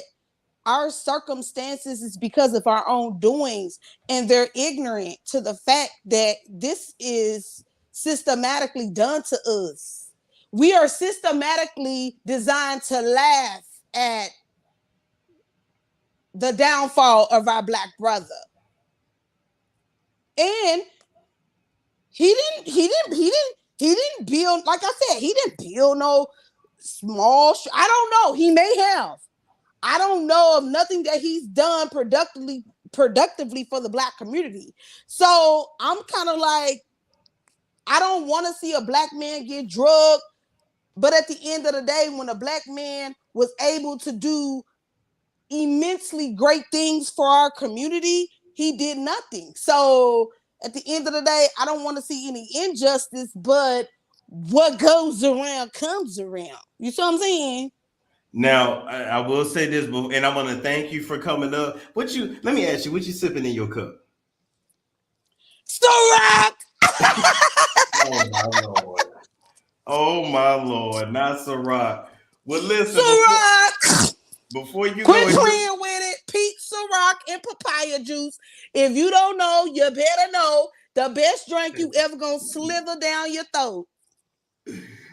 F: our circumstances is because of our own doings, and they're ignorant to the fact that this is systematically done to us. We are systematically designed to laugh at the downfall of our black brother. And he didn't build, like I said, he didn't build no small I don't know. He may have. I don't know of nothing that he's done productively for the black community. So I'm kind of like, I don't want to see a black man get drugged. But at the end of the day, when a black man was able to do immensely great things for our community, he did nothing. So at the end of the day, I don't want to see any injustice, but what goes around comes around. You see what I'm saying?
A: Now, I will say this, and I want to thank you for coming up. Let me ask you, what you sipping in your cup?
F: Ciroc!
A: Oh my Lord. Oh my Lord, not Ciroc. Well, listen, before you
F: quit
A: go,
F: playing with it. Peach Ciroc and papaya juice. If you don't know, you better know. The best drink you ever gonna slither down your throat.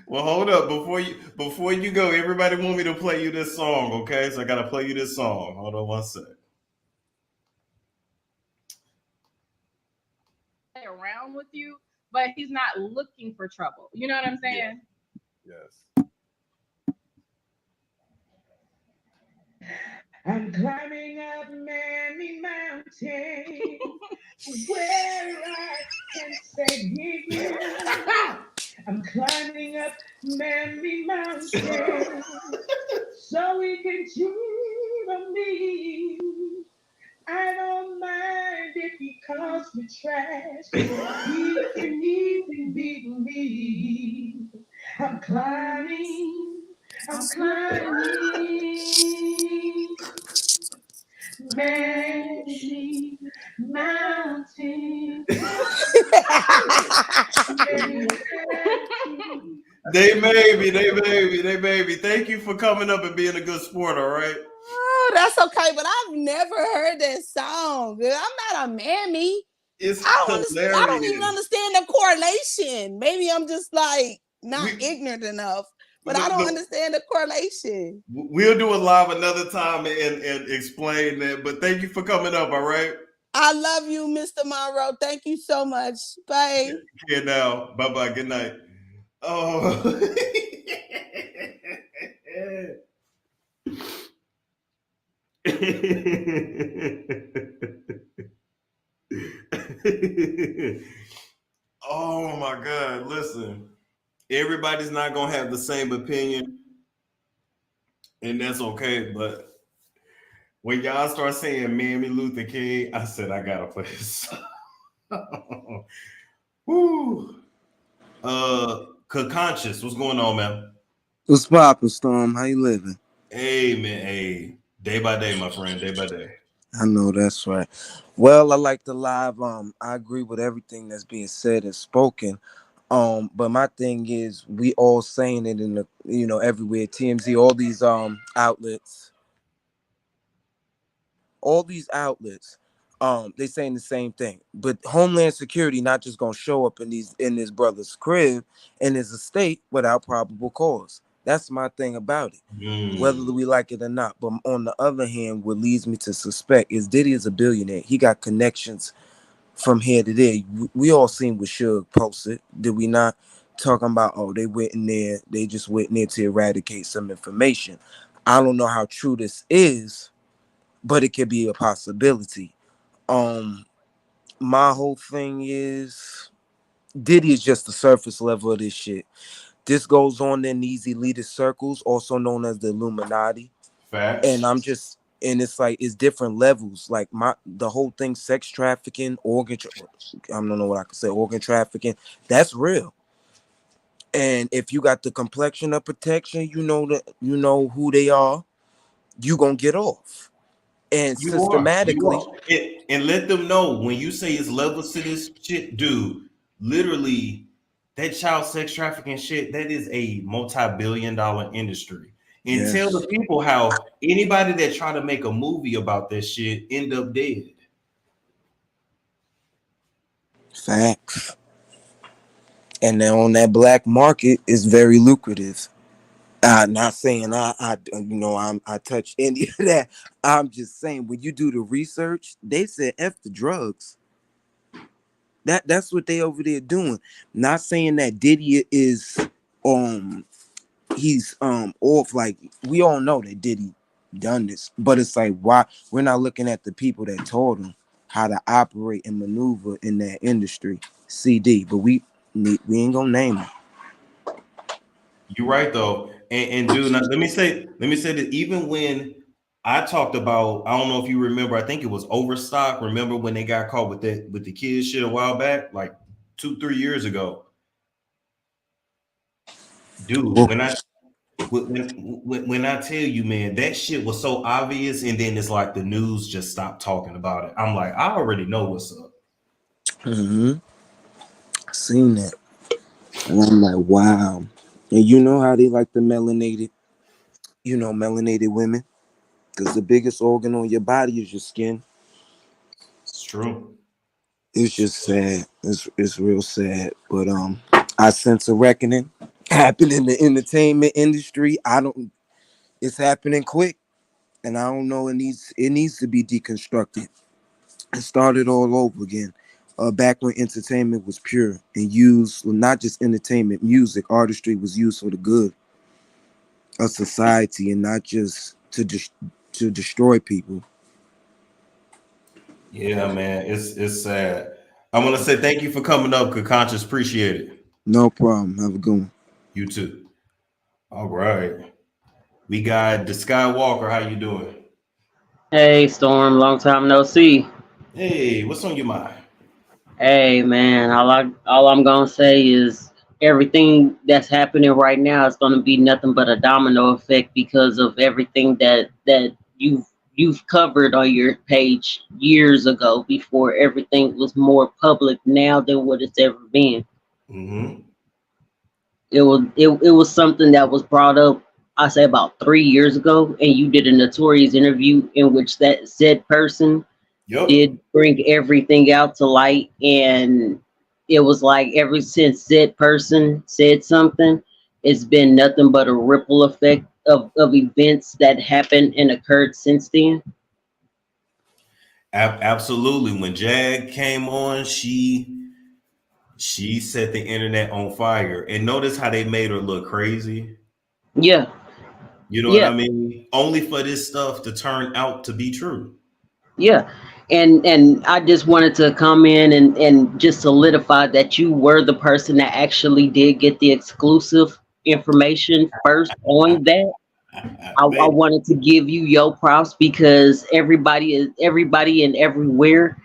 A: Well, hold up. Before you go, everybody want me to play you this song, okay? So I gotta play you this song. Hold on one sec.
H: Around with you, but he's not looking for trouble. You know what I'm saying?
A: Yes.
B: I'm climbing up many mountains where I can stay near you. I'm climbing up many mountains so we can dream of me. I don't mind if he calls me trash. He can even beat me. I'm climbing, I'm climbing many mountains. Many mountains.
A: They made me. Thank you for coming up and being a good sport, all right?
F: Oh, that's okay, but I've never heard that song. I'm not a mammy.
A: It's
F: I don't even
A: hilarious.
F: understand the correlation. Maybe I'm just like not
A: We,
F: ignorant enough, but I
A: look,
F: don't
A: look,
F: understand the correlation.
A: we'll do it live another time and explain that. But thank you for coming up, all right?
F: I love you, Mr. Monroe. Thank you so much. Bye.
A: Okay, now. Bye bye. Good night. Oh. Oh my God. Listen, everybody's not going to have the same opinion, and that's okay. But when y'all start saying Mammy Luther King, I said, I got to play this song. Woo. Conscious, what's going on, man?
I: What's poppin', Storm? How you living?
A: Hey, man. Hey, day by day, my friend, day by day.
I: I know that's right. Well, I like the live. I agree with everything that's being said and spoken. But my thing is, we all saying it in the, everywhere. TMZ, all these outlets, they saying the same thing. But Homeland Security not just gonna show up in this brother's crib in his estate without probable cause. That's my thing about it. Whether we like it or not. But on the other hand, what leads me to suspect is Diddy is a billionaire. He got connections from here to there. We all seen what Suge posted. Did we not? Talking about, oh, they just went in there to eradicate some information. I don't know how true this is, but it could be a possibility. Um, my whole thing is Diddy is just the surface level of this shit. This goes on in these elitist circles, also known as the Illuminati. And
A: Facts.
I: and it's like it's different levels. Like the whole thing, sex trafficking, I don't know what I could say, organ trafficking, that's real. And if you got the complexion of protection, you know who they are, you gonna get off. And
A: You are. You
I: systematically,
A: are. And let them know when you say it's levels to this shit, dude, literally, that child sex trafficking shit, that is a multi-billion-dollar industry. And tell the
I: yes,
A: people how anybody that try to make a movie about that shit end up dead.
I: facts. And then on that black market is very lucrative. Not saying I touch any of that. I'm just saying when you do the research, they said F the drugs. That's what they over there doing. Not saying that Diddy is um he's off, like we all know that Diddy done this, but it's like why we're not looking at the people that taught him how to operate and maneuver in that industry. CD, but we ain't gonna name him.
A: You're right though. And dude, now, let me say that even when I talked about, I don't know if you remember, I think it was Overstock. Remember when they got caught with the kids shit a while back, like 2, 3 years ago? Dude,
I: Well,
A: when I tell you, man, that shit was so obvious, and then it's like the news just stopped talking about it. I'm like, I already know what's up.
I: mm-hmm. Seen that. And I'm like, wow. And you know how they like the melanated women? Because the biggest organ on your body is your skin.
A: It's true.
I: It's just sad. It's real sad. But I sense a reckoning happen in the entertainment industry. It's happening quick. And I don't know, it needs to be deconstructed and started all over again. Back when entertainment was pure and used, well, not just entertainment, music, artistry was used for the good of society and not just to to destroy people.
A: Yeah, man, it's sad. I want to say thank you for coming up, Good Conscious. Appreciate it.
I: No problem. Have a good one.
A: You too. All right. We got the Skywalker. How you doing?
J: Hey, Storm, long time no see.
A: Hey, what's on your mind?
J: Hey, man, all I'm gonna say is everything that's happening right now is gonna be nothing but a domino effect because of everything that you've covered on your page years ago before everything was more public now than what it's ever been.
A: Mm-hmm.
J: It was something that was brought up, I say about 3 years ago, and you did a notorious interview in which that said person
A: Yep.
J: did bring everything out to light, and it was like ever since said person said something, it's been nothing but a ripple effect of events that happened and occurred since then.
A: Absolutely. When Jag came on, she set the internet on fire. And notice how they made her look crazy.
J: Yeah,
A: You know what
J: yeah,
A: I mean? Only for this stuff to turn out to be true.
J: yeah. And I just wanted to come in and just solidify that you were the person that actually did get the exclusive information first on that. I
A: Thank
J: wanted to give you your props because everybody and everywhere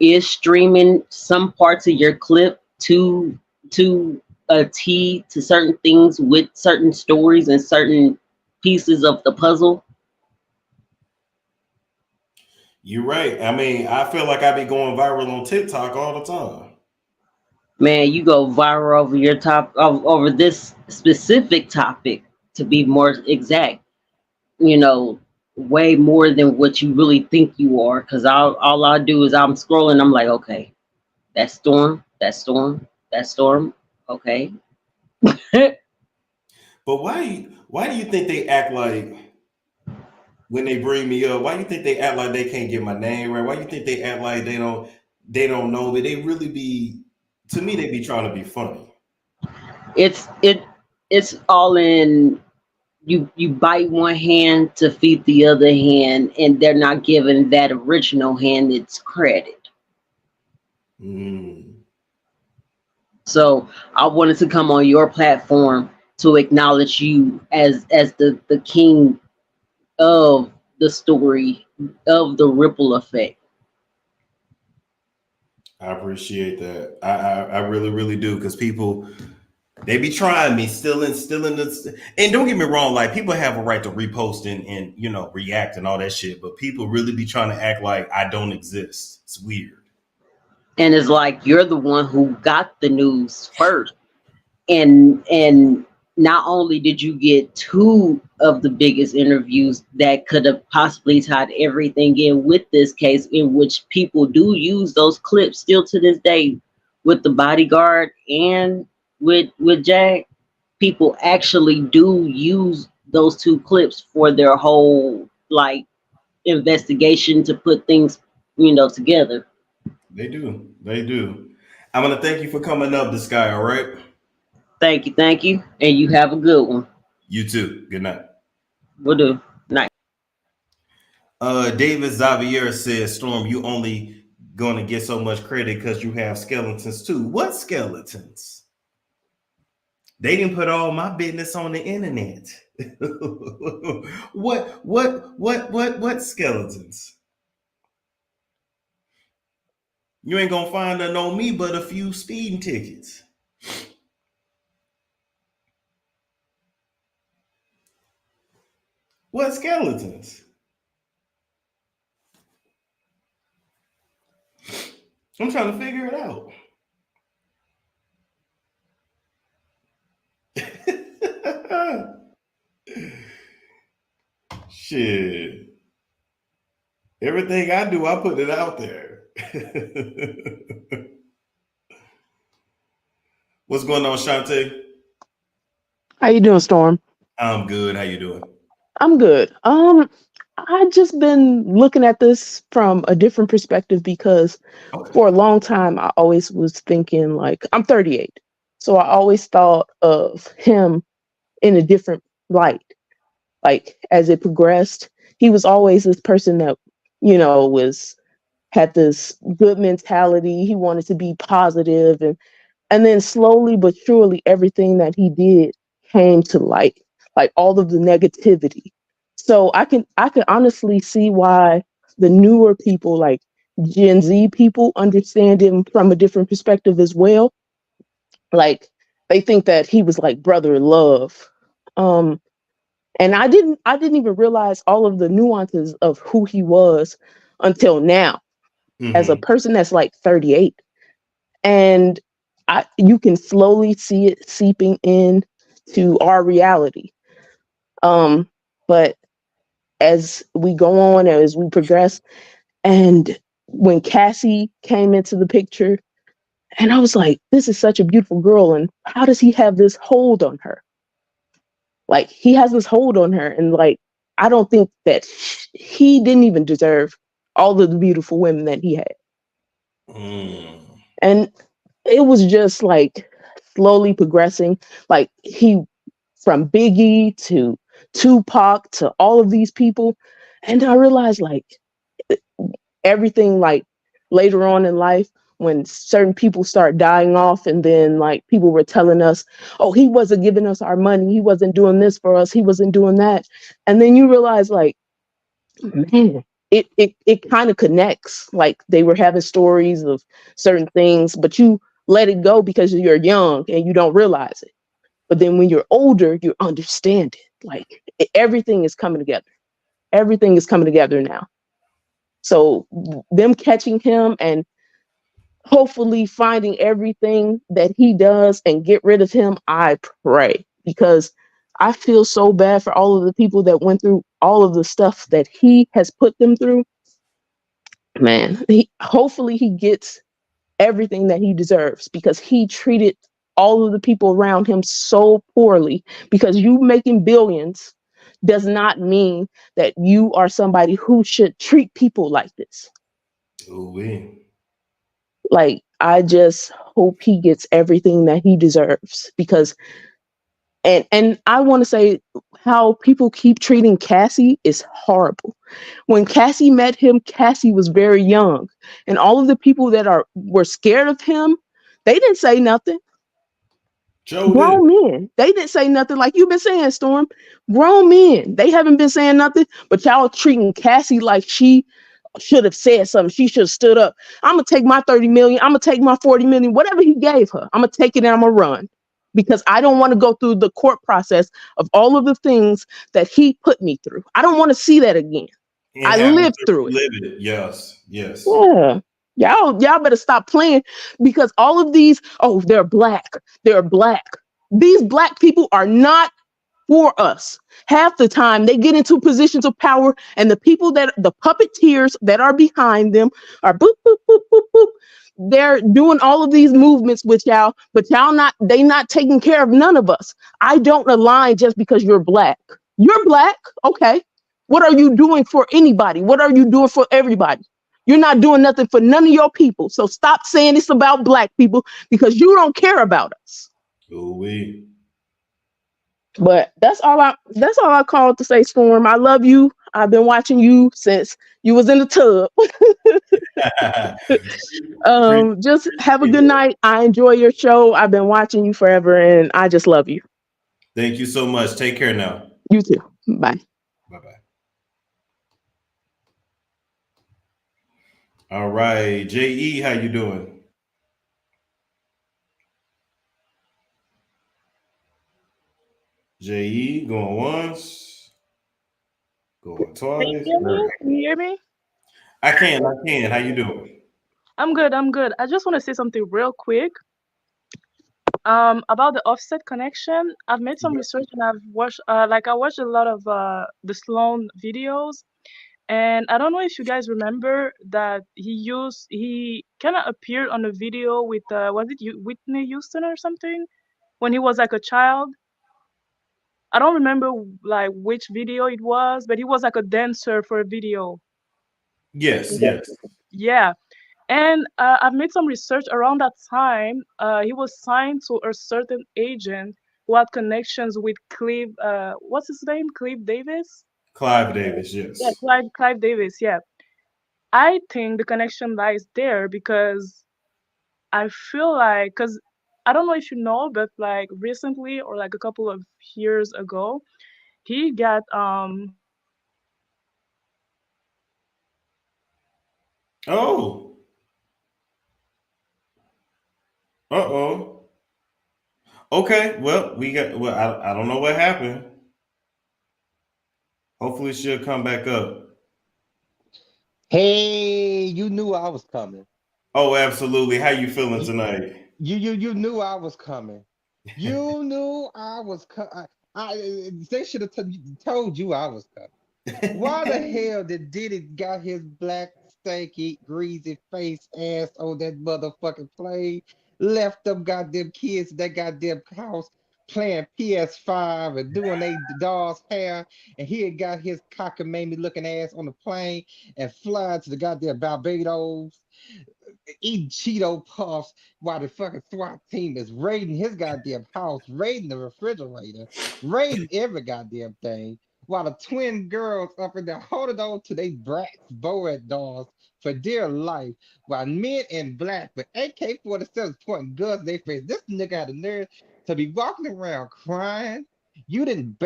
J: is streaming some parts of your clip to a T to certain things with certain stories and certain pieces of the puzzle.
A: You're right. I mean, I feel like I be going viral on TikTok all the time.
J: Man, you go viral over your over this specific topic, to be more exact, you know, way more than what you really think you are. Cause all I do is I'm scrolling, I'm like, okay, that storm, that storm, that storm. Okay.
A: But why do you think they act like when they bring me up, why do you think they act like they can't get my name right? Why do you think they act like they don't know me? They really be, to me, they be trying to be funny.
J: it's it it's all in, you bite one hand to feed the other hand, and they're not giving that original hand its credit.
A: Mm,
J: So I wanted to come on your platform to acknowledge you as the king of the story of the ripple effect.
A: I appreciate that. I really, really do. Because people, they be trying me still in this. And don't get me wrong, like people have a right to repost and react and all that shit. But people really be trying to act like I don't exist. It's weird.
J: And it's like you're the one who got the news first. And not only did you get two of the biggest interviews that could have possibly tied everything in with this case, in which people do use those clips still to this day with the bodyguard and with Jag, people actually do use those two clips for their whole like investigation to put things together.
A: They do. They do. I'm gonna thank you for coming up, this guy. All right.
J: Thank you, and you have a good one.
A: You too. Good night.
J: We'll do. Night.
A: David Xavier says, Storm, you only gonna get so much credit because you have skeletons too. What skeletons? They didn't put all my business on the internet. What skeletons? You ain't gonna find none on me but a few speeding tickets. What skeletons? I'm trying to figure it out. Shit. Everything I do, I put it out there. What's going on, Shantae?
K: How you doing, Storm?
A: I'm good. How you doing?
K: I'm good. I just been looking at this from a different perspective because
A: Okay.
K: for a long time I always was thinking like I'm 38. So I always thought of him in a different light. Like as it progressed, he was always this person that, was had this good mentality. He wanted to be positive, and then slowly but surely everything that he did came to light, like all of the negativity. So I can honestly see why the newer people, like Gen Z people, understand him from a different perspective as well. Like they think that he was like brother love. Um and I didn't even realize all of the nuances of who he was until now, as a
A: Mm-hmm.
K: person that's like 38. And you can slowly see it seeping in to our reality. But as we go on, as we progress, and when Cassie came into the picture, and I was like, this is such a beautiful girl, and how does he have this hold on her? Like he has this hold on her, and like I don't think that he didn't even deserve all of the beautiful women that he had.
A: Mm.
K: And it was just like slowly progressing. Like he, from Biggie to Tupac to all of these people. And I realized like everything, like later on in life, when certain people start dying off, and then like people were telling us, oh, he wasn't giving us our money, he wasn't doing this for us, he wasn't doing that. And then you realize like, man, it kind of connects. Like they were having stories of certain things, but you let it go because you're young and you don't realize it. But then when you're older, you understand it. Like everything is coming together. Everything is coming together now. So them catching him and hopefully finding everything that he does and get rid of him, I pray, because I feel so bad for all of the people that went through all of the stuff that he has put them through. Man, hopefully he gets everything that he deserves, because he treated all of the people around him so poorly. Because you making billions does not mean that you are somebody who should treat people like this.
A: Ooh-wee.
K: Like, I just hope he gets everything that he deserves, because and I want to say how people keep treating Cassie is horrible. When Cassie met him, Cassie was very young, and all of the people that were scared of him, they didn't say nothing.
A: Joe did.
K: Grown men, they didn't say nothing, like you've been saying, Storm. Grown men, they haven't been saying nothing, but y'all treating Cassie like she should have said something. She should have stood up. I'm gonna take my 30 million. I'm gonna take my 40 million, whatever he gave her. I'm gonna take it and I'm gonna run, because I don't want to go through the court process of all of the things that he put me through. I don't want to see that again.
A: And
K: I
A: having
K: lived
A: to
K: through it.
A: relive it. Yes. Yes.
K: Yeah. Y'all better stop playing, because all of these, oh, they're black. They're black. These black people are not for us. Half the time they get into positions of power, and the people that the puppeteers that are behind them are boop, boop, boop, boop, boop. They're doing all of these movements with y'all, but they not taking care of none of us. I don't align just because you're black. You're black. Okay. What are you doing for anybody? What are you doing for everybody? You're not doing nothing for none of your people. So stop saying it's about black people, because you don't care about us.
A: Ooh-wee.
K: But that's all I called to say, Storm. I love you. I've been watching you since you was in the tub.
A: Appreciate
K: Just have a good
A: it.
K: night. I enjoy your show. I've been watching you forever, and I just love you.
A: Thank you so much. Take care now.
K: You too. Bye.
A: Bye bye. All right, JE, how you doing? JE, going once, going
L: Can you
A: twice.
L: hear
A: There we
L: me?
A: go.
L: Can you hear me?
A: I can. I can. How you doing?
L: I'm good. I'm good. I just want to say something real quick. About the offset connection. I've made some research and I've watched, I watched a lot of the Sloan videos, and I don't know if you guys remember that he kind of appeared on a video with was it Whitney Houston or something when he was like a child. I don't remember like which video it was, but he was like a dancer for a video.
A: Yes. Yes.
L: Yeah. And I've made some research around that time. He was signed to a certain agent who had connections with Cleve. What's his name? Cleve Davis.
A: Clive Davis,
L: Yeah,
A: yes.
L: Clive Davis. Yeah, I think the connection lies there because I feel like, because I don't know if you know, but like recently or like a couple of years ago, he got
A: Oh, uh-oh. Okay, well, I don't know what happened. Hopefully she'll come back up.
M: Hey, you knew I was coming.
A: Oh, absolutely. How you feeling
M: You
A: tonight?
M: you knew I was coming. You knew I was coming. They should have told you I was coming. Why the hell did Diddy got his black, stanky, greasy face ass on that motherfucking plane? Left them goddamn kids in that goddamn house playing PS5 and doing they doll's hair, and he had got his cockamamie looking ass on the plane and flying to the goddamn Barbados eating Cheeto puffs while the fucking SWAT team is raiding his goddamn house, raiding the refrigerator, raiding every goddamn thing, while the twin girls up in there holding on to their brats, Boaz dolls for dear life, while men in black with AK-47 pointing guns in their face. This nigga had the nerve to be walking around crying. You didn't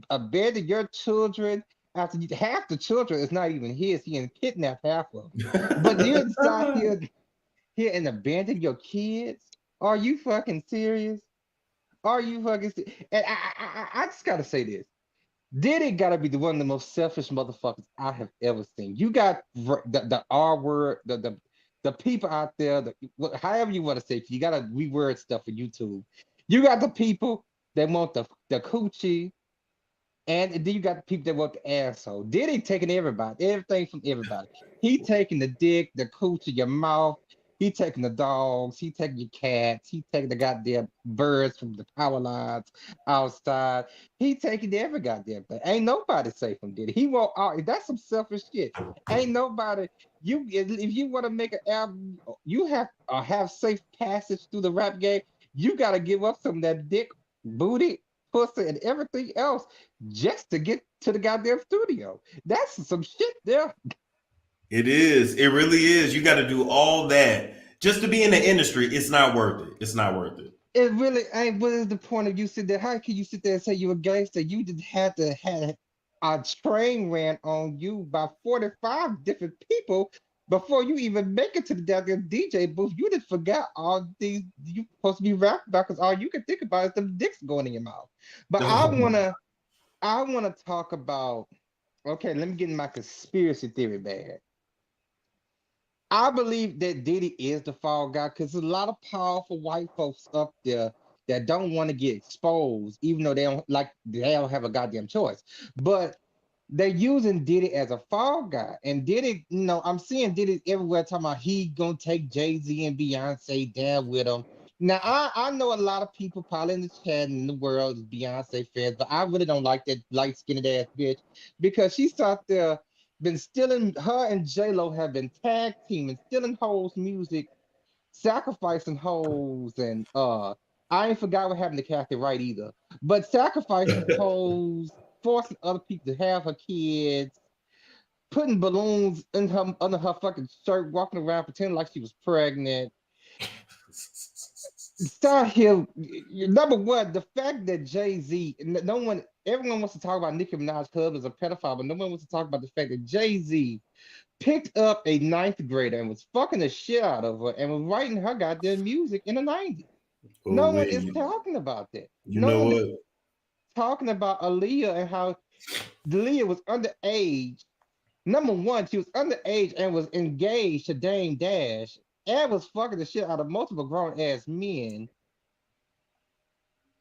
M: abandon your children after half the children is not even his. He didn't kidnap half of them. But you inside here and abandon your kids? Are you fucking serious? Are you fucking serious? And I just gotta say this. Diddy gotta be the one of the most selfish motherfuckers I have ever seen. You got the R word, the people out there, however you want to say it, you gotta reword stuff for YouTube. You got the people that want the coochie, and then you got the people that want the asshole. Diddy taking everybody, everything from everybody. He taking the dick, the coochie, your mouth. He taking the dogs. He taking your cats. He taking the goddamn birds from the power lines outside. He taking every goddamn thing. Ain't nobody safe from Diddy. He won't. That's some selfish shit. Ain't nobody. If you want to make an album, you have safe passage through the rap game. You got to give up some of that dick, booty, pussy, and everything else just to get to the goddamn studio. That's some shit there.
A: It is. It really is. You got to do all that just to be in the industry. It's not worth it. It's not worth it.
M: It really ain't. What is the point of you sit there? How can you sit there and say you're a gangster? You just had to have a train ran on you by 45 different people before you even make it to the goddamn DJ booth. You just forgot all these you supposed to be rapping about because all you can think about is them dicks going in your mouth. But
A: Oh my.
M: I wanna talk about, okay, let me get in my conspiracy theory bag. I believe that Diddy is the fall guy because there's a lot of powerful white folks up there that don't want to get exposed, even though they don't have a goddamn choice. But they're using Diddy as a fall guy. And Diddy, I'm seeing Diddy everywhere talking about he gonna take Jay-Z and Beyonce down with him. Now I know a lot of people probably in the chat in the world is Beyonce fans, but I really don't like that light skinned ass bitch because she's out there been stealing her and J Lo have been tag teaming, stealing hoes music, sacrificing hoes, and I ain't forgot what happened to Kathy Wright either. But sacrificing hoes, forcing other people to have her kids, putting balloons in her under her fucking shirt, walking around pretending like she was pregnant. Start here. Number one, the fact that Jay-Z, no one, everyone wants to talk about Nicki Minaj's husband as a pedophile, but no one wants to talk about the fact that Jay-Z picked up a ninth grader and was fucking the shit out of her and was writing her goddamn music in the 90s.
A: Oh
M: No one is
A: wait.
M: talking about that.
A: You
M: No
A: know
M: one is
A: what?
M: talking about Aaliyah and how Aaliyah was underage. Number one, she was underage and was engaged to Dame Dash and was fucking the shit out of multiple grown ass men.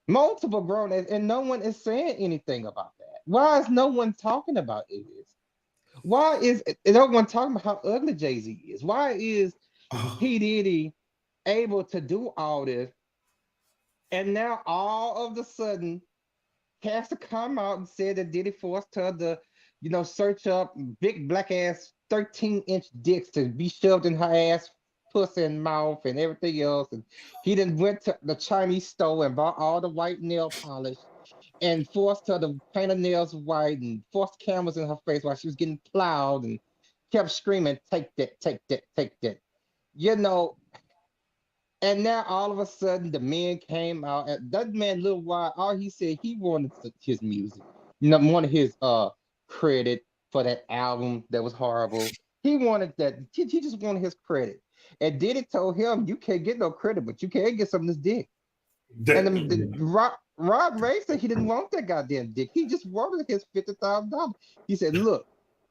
M: Multiple grown ass, and no one is saying anything about that. Why is no one talking about it? Why is no one talking about how ugly Jay-Z is? Why is
A: Oh,
M: P. Diddy able to do all this? And now all of a sudden has to come out and say that Diddy forced her to, search up big black ass 13-inch dicks to be shoved in her ass, pussy and mouth and everything else. And he then went to the Chinese store and bought all the white nail polish and forced her to paint her nails white and forced cameras in her face while she was getting plowed and kept screaming, take that, take that, take that. You know, and now all of a sudden the man came out and that man little while all he said he wanted his music. You know, wanted his credit for that album that was horrible. He wanted that he just wanted his credit. And Diddy told him you can't get no credit, but you can get some of this dick. And Rob Ray said he didn't want that goddamn dick. He just wanted his $50,000. He said, look,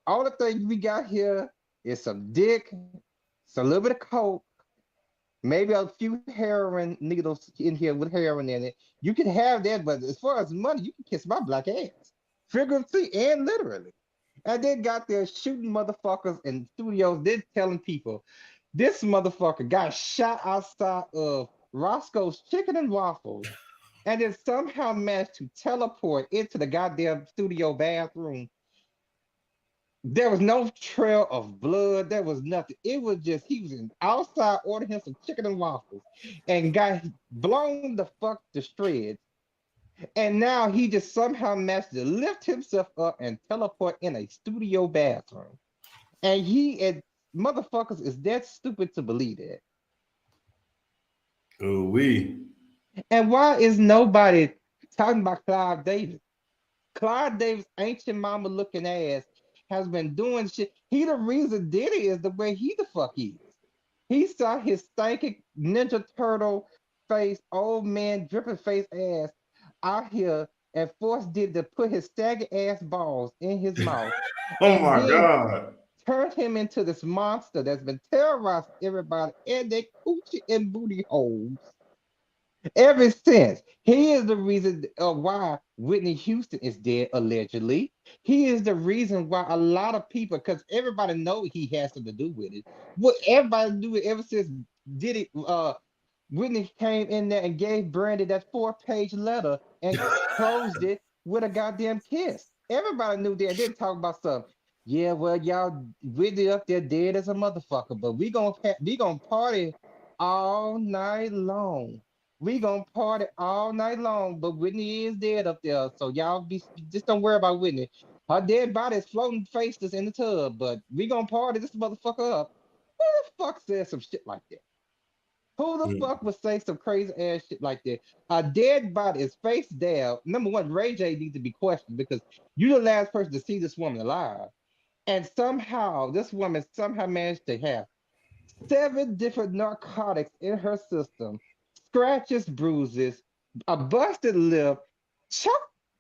M: all the things we got here is some dick, some little bit of coke, maybe a few heroin needles in here with heroin in it. You can have that, but as far as money, you can kiss my black ass. Figuratively and literally. And then got there shooting motherfuckers in studios, then telling people this motherfucker got shot outside of Roscoe's Chicken and Waffles and then somehow managed to teleport into the goddamn studio bathroom. There was no trail of blood. There was nothing. It was just he was in outside ordering him some chicken and waffles and got blown the fuck to shreds. And now he just somehow managed to lift himself up and teleport in a studio bathroom. And he and motherfuckers is that stupid to believe that.
A: Oh, we.
M: And why is nobody talking about Clive Davis? Clive Davis, ancient mama looking ass, has been doing shit. He the reason Diddy is the way he the fuck is. He saw his stanky Ninja Turtle face, old man dripping face ass out here and forced Diddy to put his saggy ass balls in his mouth.
A: Oh
M: and
A: my
M: then
A: God.
M: turned him into this monster that's been terrorizing everybody in their coochie and booty holes ever since. He is the reason why Whitney Houston is dead, allegedly. He is the reason why a lot of people, because everybody know he has something to do with it. What everybody do it ever since Diddy, Whitney came in there and gave Brandy that 4-page letter and closed it with a goddamn kiss. Everybody knew that. Didn't talk about something. Yeah, well, y'all Whitney up there dead as a motherfucker, but we gonna party all night long. We gonna party all night long, but Whitney is dead up there. So y'all be just don't worry about Whitney. Her dead body is floating faceless in the tub, but we gonna party this motherfucker up. Who the fuck says some shit like that? Who the fuck would say some crazy ass shit like that? A dead body is face down. Number one, Ray J needs to be questioned because you're the last person to see this woman alive. And somehow this woman somehow managed to have 7 different narcotics in her system, scratches, bruises, a busted lip,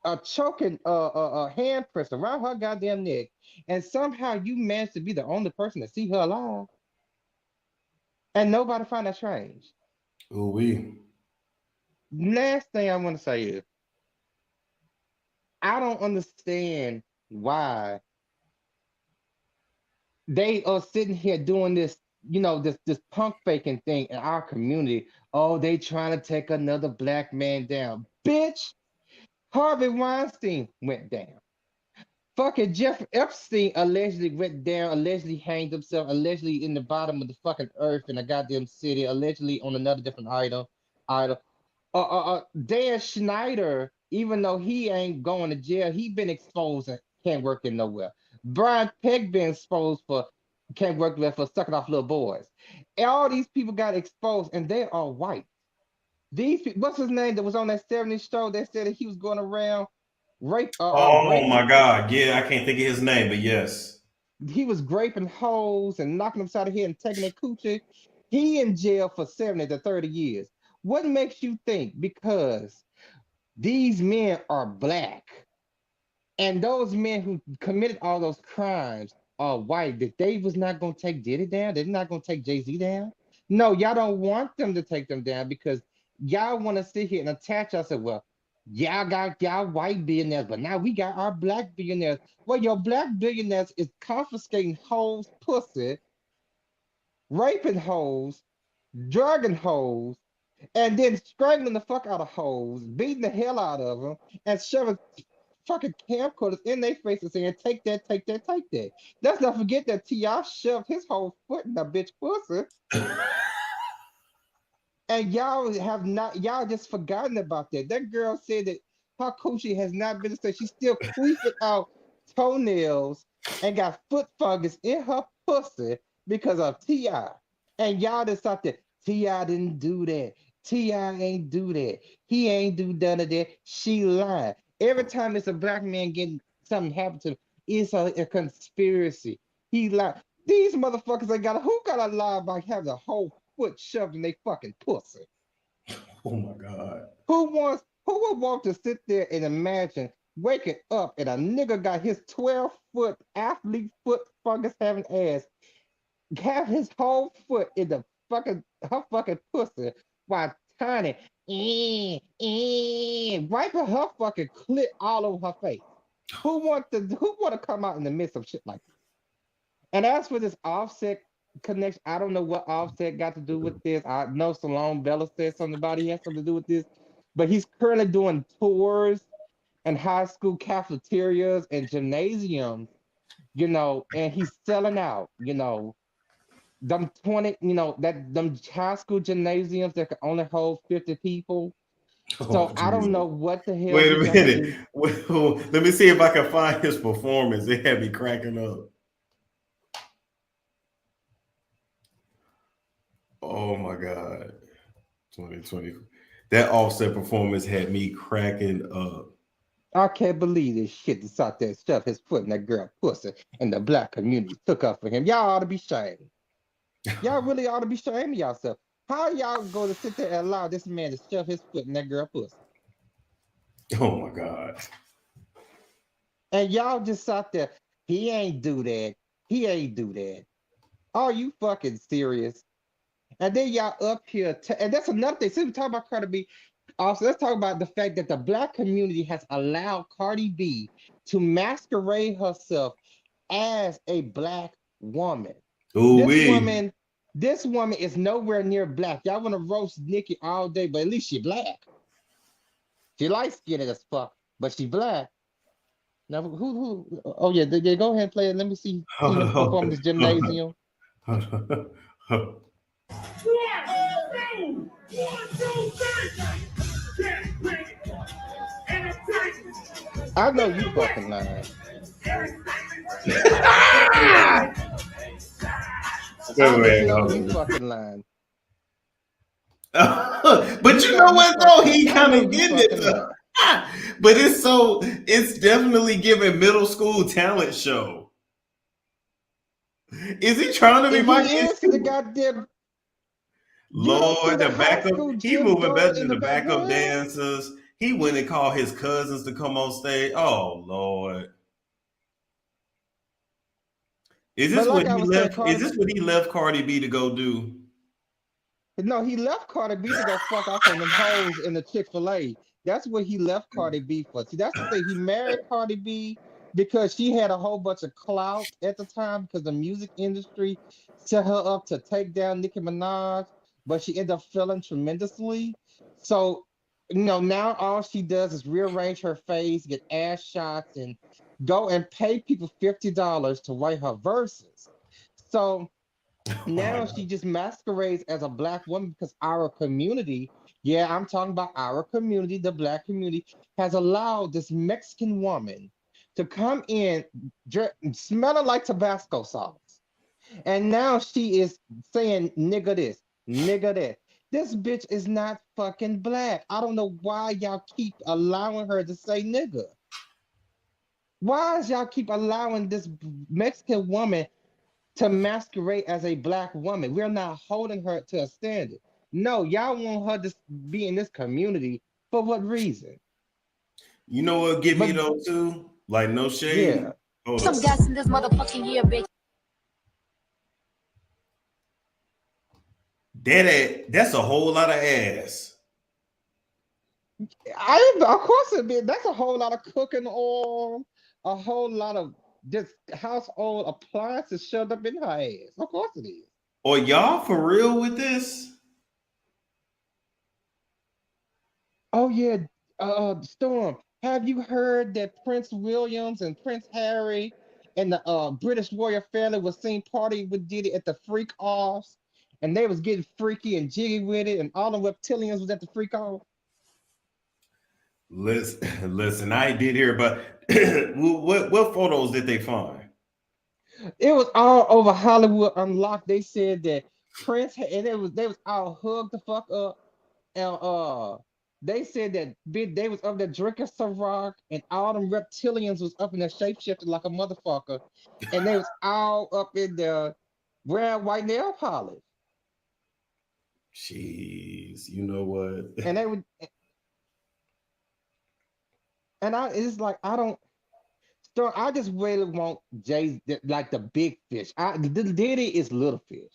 M: a choking handprints around her goddamn neck, and somehow you managed to be the only person to see her alive, and nobody find that strange.
A: Oh, we.
M: Last thing I want to say is I don't understand why they are sitting here doing this, this punk faking thing in our community. Oh, they trying to take another black man down. Bitch, Harvey Weinstein went down. Fucking Jeff Epstein allegedly went down, allegedly hanged himself, allegedly in the bottom of the fucking earth in a goddamn city, allegedly on another different idol. Dan Schneider, even though he ain't going to jail, he been exposed and can't work in nowhere. Brian Peck been exposed for can't work there for sucking off little boys. And all these people got exposed, and they are white. What's his name that was on that 70s show that said that he was going around
A: Oh
M: raping.
A: my God. Yeah, I can't think of his name, but yes.
M: He was raping hoes and knocking them upside the head and taking their coochie. He in jail for 70 to 30 years. What makes you think because these men are black and those men who committed all those crimes are white that they was not going to take Diddy down? They're not going to take Jay-Z down? No, y'all don't want them to take them down because y'all want to sit here and attach us and well, y'all got y'all white billionaires, but now we got our black billionaires. Well, your black billionaires is confiscating hoes, pussy, raping hoes, drugging hoes, and then strangling the fuck out of hoes, beating the hell out of them, and shoving fucking camcorders in their faces saying, take that, take that, take that. Let's not forget that T.I. shoved his whole foot in that bitch pussy. And y'all have not, y'all just forgotten about that. That girl said that Her coochie has not been said. She's still queefing out toenails and got foot fungus in her pussy because of T.I. And y'all just thought that T.I. didn't do that. T.I. ain't do that. He ain't do none of that. She lied. Every time it's a black man getting something happen to him, it's a conspiracy. He lied. These motherfuckers ain't got who got to lie about having a whole foot shoved in their fucking pussy?
A: Oh my God.
M: Who would want to sit there and imagine waking up and a nigga got his 12-foot athlete foot fungus having ass have his whole foot in the her fucking pussy while tiny wiping her fucking clit all over her face. Who want to come out in the midst of shit like this? And as for this Offset connection, I don't know what Offset got to do with this. I know Salone Bella said something about he has something to do with this, but he's currently doing tours in high school cafeterias and gymnasiums, and he's selling out, them 20, that them high school gymnasiums that can only hold 50 people.
A: Oh,
M: So I don't
A: Jesus.
M: know what the hell
A: Wait
M: he
A: a
M: got to do.
A: minute. Well, let me see if I can find his performance. It had me cracking up. Oh my God. 2020. That Offset performance had me cracking up.
M: I can't believe this shit that's out there stuff his foot in that girl pussy and the black community took up for him. Y'all ought to be shamed. Y'all really ought to be shaming yourself. How y'all go to sit there and allow this man to shove his foot in that girl pussy?
A: Oh my God.
M: And y'all just out there, he ain't do that. He ain't do that. Are you fucking serious? And then y'all up here, and that's another thing. Since we talk about Cardi B, also let's talk about the fact that the black community has allowed Cardi B to masquerade herself as a black woman.
A: Ooh
M: This
A: wee.
M: woman, this woman is nowhere near black. Y'all want to roast Nicki all day, but at least she black. She light skinned as fuck, but she black. Now who? Oh yeah, they go ahead and play it. Let me see him perform this gymnasium. I know you fucking lying. I just know you fucking lying.
A: But
M: You
A: you
M: know
A: know
M: you
A: what though?
M: fucking.
A: He
M: I
A: kind
M: know
A: of
M: you
A: getting it
M: fucking
A: though.
M: lying.
A: But it's definitely giving middle school talent show. Is he trying to be
M: And
A: Mike?
M: he is the goddamn. You don't see
A: Lord,
M: the
A: the
M: high
A: backup,
M: school
A: he
M: gym
A: moving
M: girl
A: better
M: in
A: than
M: the
A: the backup
M: background.
A: dancers. He went and called his cousins to come on stage. Oh Lord. Is
M: But
A: this what
M: like I
A: he
M: was saying,
A: left? Is
M: Cardi.
A: this what he left Cardi B to go do?
M: No, he left Cardi B to go fuck off on them hoes in the Chick-fil-A. That's what he left Cardi B for. See, that's the thing. He married Cardi B because she had a whole bunch of clout at the time because the music industry set her up to take down Nicki Minaj, but she ended up failing tremendously. So, now all she does is rearrange her face, get ass shots, and go and pay people $50 to write her verses. So
A: Oh my
M: now she just masquerades as a black woman because our community, yeah, I'm talking about our community, the black community, has allowed this Mexican woman to come in smelling like Tabasco sauce. And now she is saying nigga this, nigga that. This bitch is not fucking black. I don't know why y'all keep allowing her to say nigga. Why is y'all keep allowing this Mexican woman to masquerade as a black woman? We're not holding her to a standard. No, y'all want her to be in this community for what reason?
A: You know what get me
M: But
A: though too? Like no shade.
M: yeah,
A: Hold
N: Some
A: up.
N: gas in this motherfucking year, bitch.
A: That's a whole lot of ass.
M: of course it be. That's a whole lot of cooking oil, a whole lot of just household appliances shoved up in her ass. Of course it is.
A: Or y'all for real with this?
M: Oh yeah, Storm. Have you heard that Prince Williams and Prince Harry and the British royal family was seen partying with Diddy at the freak offs, and they was getting freaky and jiggy with it, and all the reptilians was at the freak off.
A: Listen, I did hear, but what photos did they find?
M: It was all over Hollywood Unlocked. They said that and they was all hugged the fuck up. And they said that they was up there drinking Ciroc, and all them reptilians was up in there shapeshifting like a motherfucker, and they was all up in there wearing white nail polish,
A: Jeez, you know what?
M: and they would, and I it's like I don't. So I just really want like the big fish. The Diddy is little fish.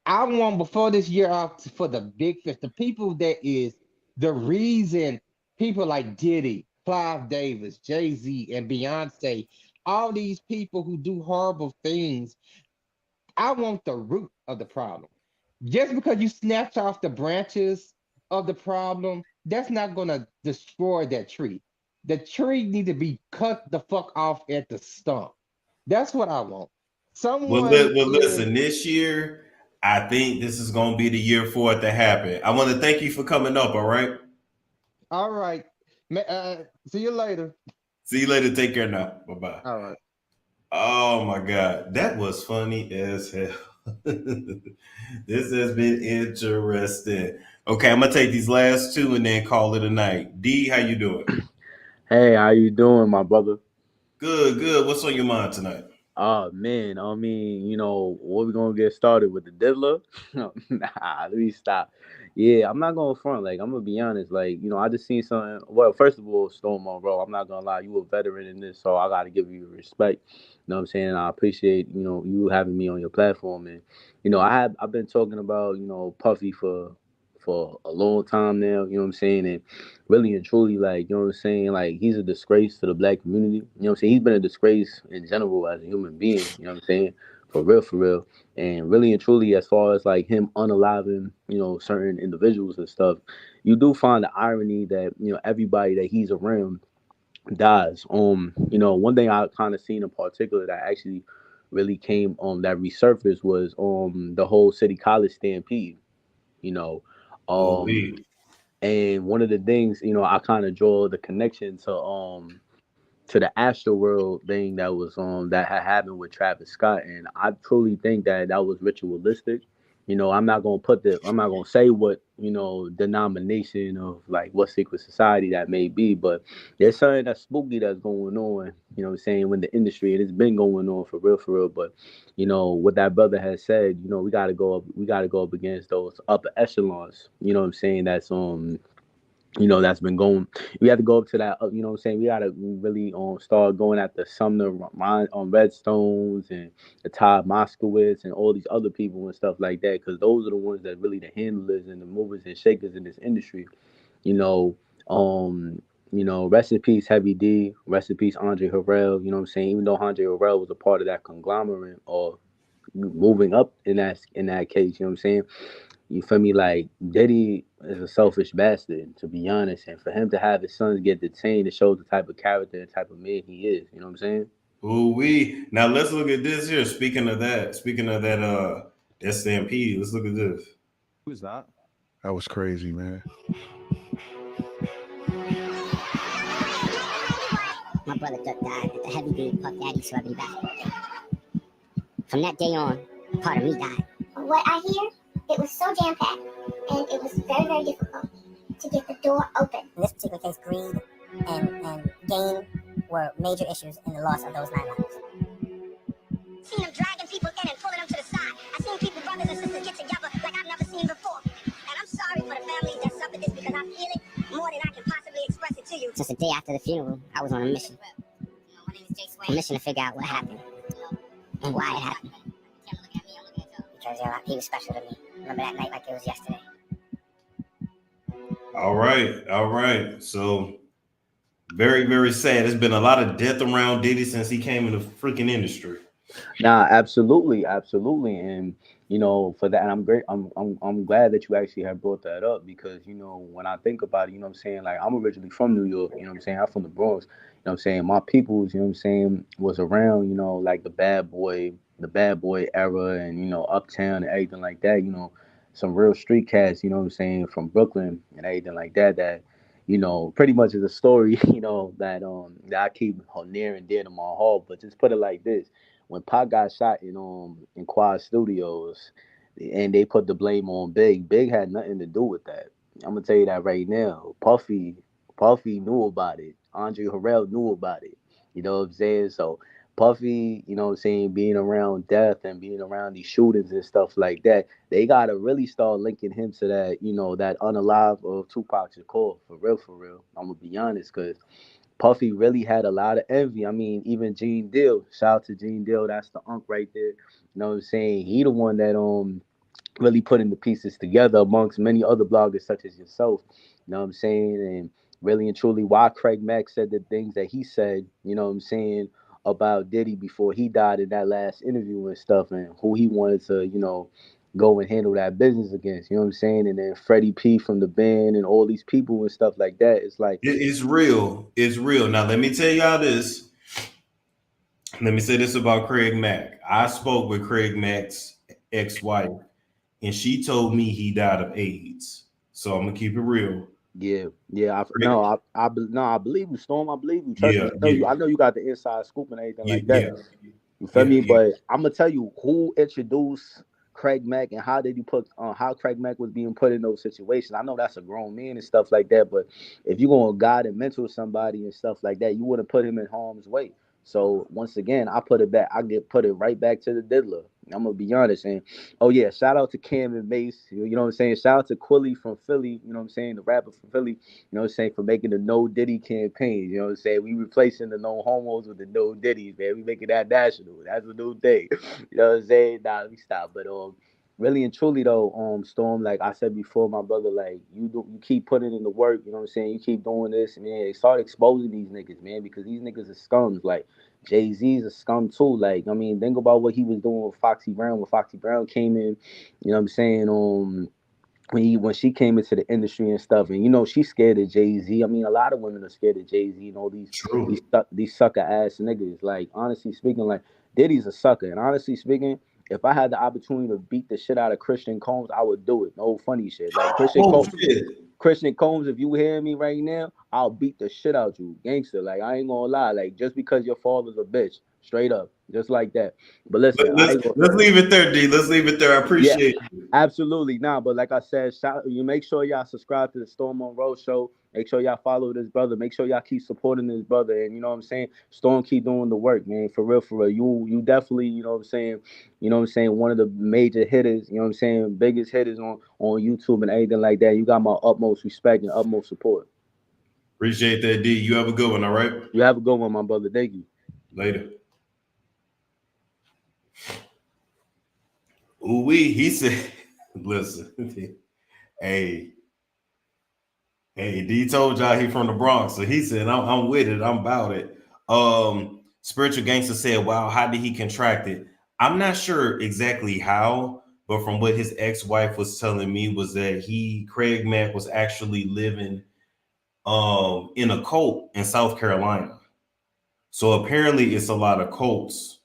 M: I want before this year out for the big fish, the people that is the reason people like Diddy, Clive Davis, Jay-Z, and Beyonce, all these people who do horrible things. I want the root of the problem. Just because you snatch off the branches of the problem, that's not gonna destroy that tree. The tree need to be cut the fuck off at the stump. That's what I want. Someone is
A: Listen, this year, I think this is going to be the year for it to happen. I want to thank you for coming up, all right?
M: all right. See you later.
A: See you later. Take care now. Bye bye.
M: All right.
A: Oh my God. That was funny as hell. This has been interesting. Okay, I'm gonna take these last two and then call it a night. D, how you doing?
O: Hey, how you doing, my brother?
A: Good, good. What's on your mind tonight?
O: Oh man, I mean, what we gonna get started with the diddler? Nah, let me stop. Yeah, I'm not gonna front. Like, I'm gonna be honest. Like, I just seen something. Well, first of all, Stone Monroe, I'm not gonna lie, you a veteran in this, so I gotta give you respect. You know what I'm saying? I appreciate you having me on your platform, and I've been talking about Puffy for a long time now. You know what I'm saying? And really and truly, like, what I'm saying, like, he's a disgrace to the black community. You know what I'm saying? He's been a disgrace in general as a human being. You know what I'm saying? For real, for real. And really and truly, as far as like him unaliving, certain individuals and stuff, you do find the irony that everybody that he's around dies. One thing I kind of seen in particular that actually really came that resurfaced was the whole City College stampede. You know,
A: Oh,
O: um
A: we.
O: and one of the things, I kind of draw the connection to the Astro World thing that was that had happened with Travis Scott, and I truly think that that was ritualistic. I'm not gonna say what denomination of like what secret society that may be, but there's something that's spooky that's going on. You know what I'm saying, with the industry, and it's been going on for real. But what that brother has said, we gotta go up against those upper echelons. You know what I'm saying? That's been going. We have to go up to that. You know what I'm saying? We got to really start going at the Sumner on Redstones and the Todd Moskowitz and all these other people and stuff like that, because those are the ones that really the handlers and the movers and shakers in this industry. You know, rest in peace, Heavy D. Rest in peace, Andre Harrell. You know what I'm saying? Even though Andre Harrell was a part of that conglomerate or moving up in that case, you know what I'm saying? You feel me? Like, Diddy is a selfish bastard, to be honest. And for him to have his sons get detained, it shows the type of character and type of man he is. You know what I'm saying?
A: Ooh, we. Now let's look at this here. Speaking of that, that stampede. Let's look at this.
P: Who's that?
Q: That was crazy, man.
N: My brother Duck died at the Heavy D Puff Daddy celebrity basketball game. From that day on, part of me died.
R: What I hear, it was so jam-packed, and it was very, very difficult to get the door open.
N: In this particular case, greed and gain were major issues in the loss of those 9 lives.
R: Seen them dragging people in and pulling them to the side. I seen people, brothers and sisters, get together like I've never seen before. And I'm sorry for the families that suffered this because I feel it more than I can possibly express it to you.
N: Just a day after the funeral, I was on a mission. A mission to figure out what happened and why it happened. Because he was special to me. Remember that night like it was yesterday.
A: All right, all right. So very, very sad. There's been a lot of death around Diddy since he came in the freaking industry.
O: Nah, absolutely, absolutely, and for that, and I'm great. I'm glad that you actually have brought that up, because when I think about it, you know what I'm saying, like, I'm originally from New York. You know what I'm saying? I'm from the Bronx. You know what I'm saying? My peoples, you know what I'm saying, was around. Like the bad boy era, and Uptown and everything like that. Some real street cats. You know what I'm saying, from Brooklyn and everything like that. That pretty much is a story, that I keep near and dear to my heart. But just put it like this: when Pac got shot in Quad Studios, and they put the blame on Big, Big had nothing to do with that. I'm gonna tell you that right now. Puffy knew about it. Andre Harrell knew about it. You know what I'm saying? So Puffy, what I'm saying, being around death and being around these shootings and stuff like that, they gotta really start linking him to that, that unalive of Tupac Shakur, for real, for real. I'm gonna be honest, cause Puffy really had a lot of envy. I mean, even Gene Deal, shout out to Gene Deal, that's the unk right there. You know what I'm saying? He the one that really putting the pieces together amongst many other bloggers such as yourself. You know what I'm saying? And really and truly why Craig Mack said the things that he said, you know what I'm saying, about Diddy before he died in that last interview and stuff, and who he wanted to, go and handle that business against. You know what I'm saying? And then Freddie P from the band and all these people and stuff like that. It's like
A: It's real. It's real. Now let me tell y'all this. Let me say this about Craig Mack. I spoke with Craig Mack's ex-wife, and she told me he died of AIDS. So I'm gonna keep it real.
O: yeah.
A: Craig,
O: I believe you, Storm. I believe you. Trust me.
A: yeah,
O: I know
A: yeah,
O: you. I know you got the inside scoop and everything
A: yeah,
O: like that.
A: yeah,
O: You feel
A: yeah,
O: me?
A: yeah.
O: But I'm gonna tell you who introduced Craig Mack and how did he put how Craig Mack was being put in those situations. I know that's a grown man and stuff like that, but if you're gonna guide and mentor somebody and stuff like that, you wouldn't put him in harm's way. So once again, I put it right back to the diddler. I'm gonna be honest. And oh yeah, shout out to Cam and Mace. You know what I'm saying? Shout out to Quilly from Philly. You know what I'm saying? The rapper from Philly. You know what I'm saying? For making the No Diddy campaign. You know what I'm saying? We replacing the No Homos with the No Diddies, man. We making that national. That's a new thing. You know what I'm saying? Nah, let me stop. But really and truly though, Storm, like I said before, my brother, like you keep putting in the work, you know what I'm saying? You keep doing this, man. Start exposing these niggas, man, because these niggas are scums. Like Jay-Z's a scum too. Like, I mean, think about what he was doing with Foxy Brown when Foxy Brown came in, you know what I'm saying? When she came into the industry and stuff, and she's scared of Jay-Z. I mean, a lot of women are scared of Jay-Z and all
A: True.
O: these sucker ass niggas. Like, honestly speaking, like Diddy's a sucker. And honestly speaking, if I had the opportunity to beat the shit out of Christian Combs, I would do it. No funny shit. Like
A: Oh shit.
O: Christian Combs, if you hear me right now, I'll beat the shit out you, gangster. Like I ain't gonna lie. Like just because your father's a bitch, straight up, just like that. But listen, I
A: Let's
O: ain't gonna.
A: let's leave it there, D. Let's leave it there. I
O: Yeah,
A: appreciate you.
O: absolutely. Nah, but like I said, you make sure y'all subscribe to the Storm Monroe show. Make sure y'all follow this brother. Make sure y'all keep supporting this brother. And you know what I'm saying? Storm keep doing the work, man. For real, for real. You definitely, one of the major hitters, you know what I'm saying, biggest hitters on YouTube and everything like that. You got my utmost respect and utmost support.
A: Appreciate that, D. You have a good one, all right?
O: You have a good one, my brother. Thank you.
A: Later. Ooh wee, he said, listen, hey, D told y'all he from the Bronx, so he said, I'm with it, I'm about it. Spiritual Gangster said, wow, how did he contract it? I'm not sure exactly how, but from what his ex-wife was telling me was that Craig Mack was actually living in a cult in South Carolina. So apparently it's a lot of cults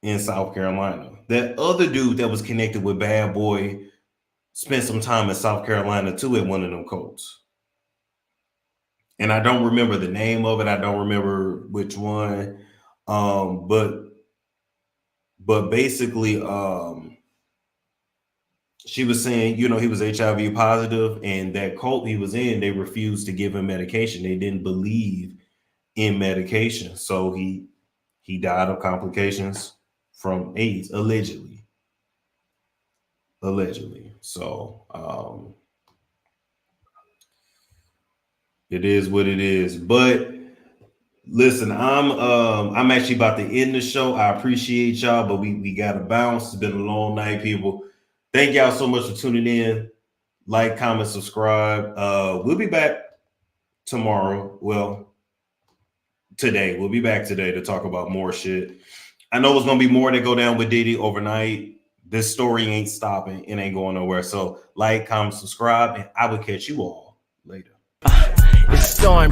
A: in South Carolina. That other dude that was connected with Bad Boy spent some time in South Carolina too at one of them cults. And I don't remember the name of it. I don't remember which one. But basically, she was saying, he was HIV positive, and that cult he was in, they refused to give him medication. They didn't believe in medication. So he died of complications from AIDS, allegedly. So it is what it is. But listen, I'm actually about to end the show. I appreciate y'all, but we gotta bounce. It's been a long night, people. Thank y'all so much for tuning in. Like, comment, subscribe. We'll be back tomorrow. Well, today. We'll be back today to talk about more shit. I know it's gonna be more that go down with Diddy overnight. This story ain't stopping. It ain't going nowhere. So like, comment, subscribe, and I will catch you all later.
P: It's Storm.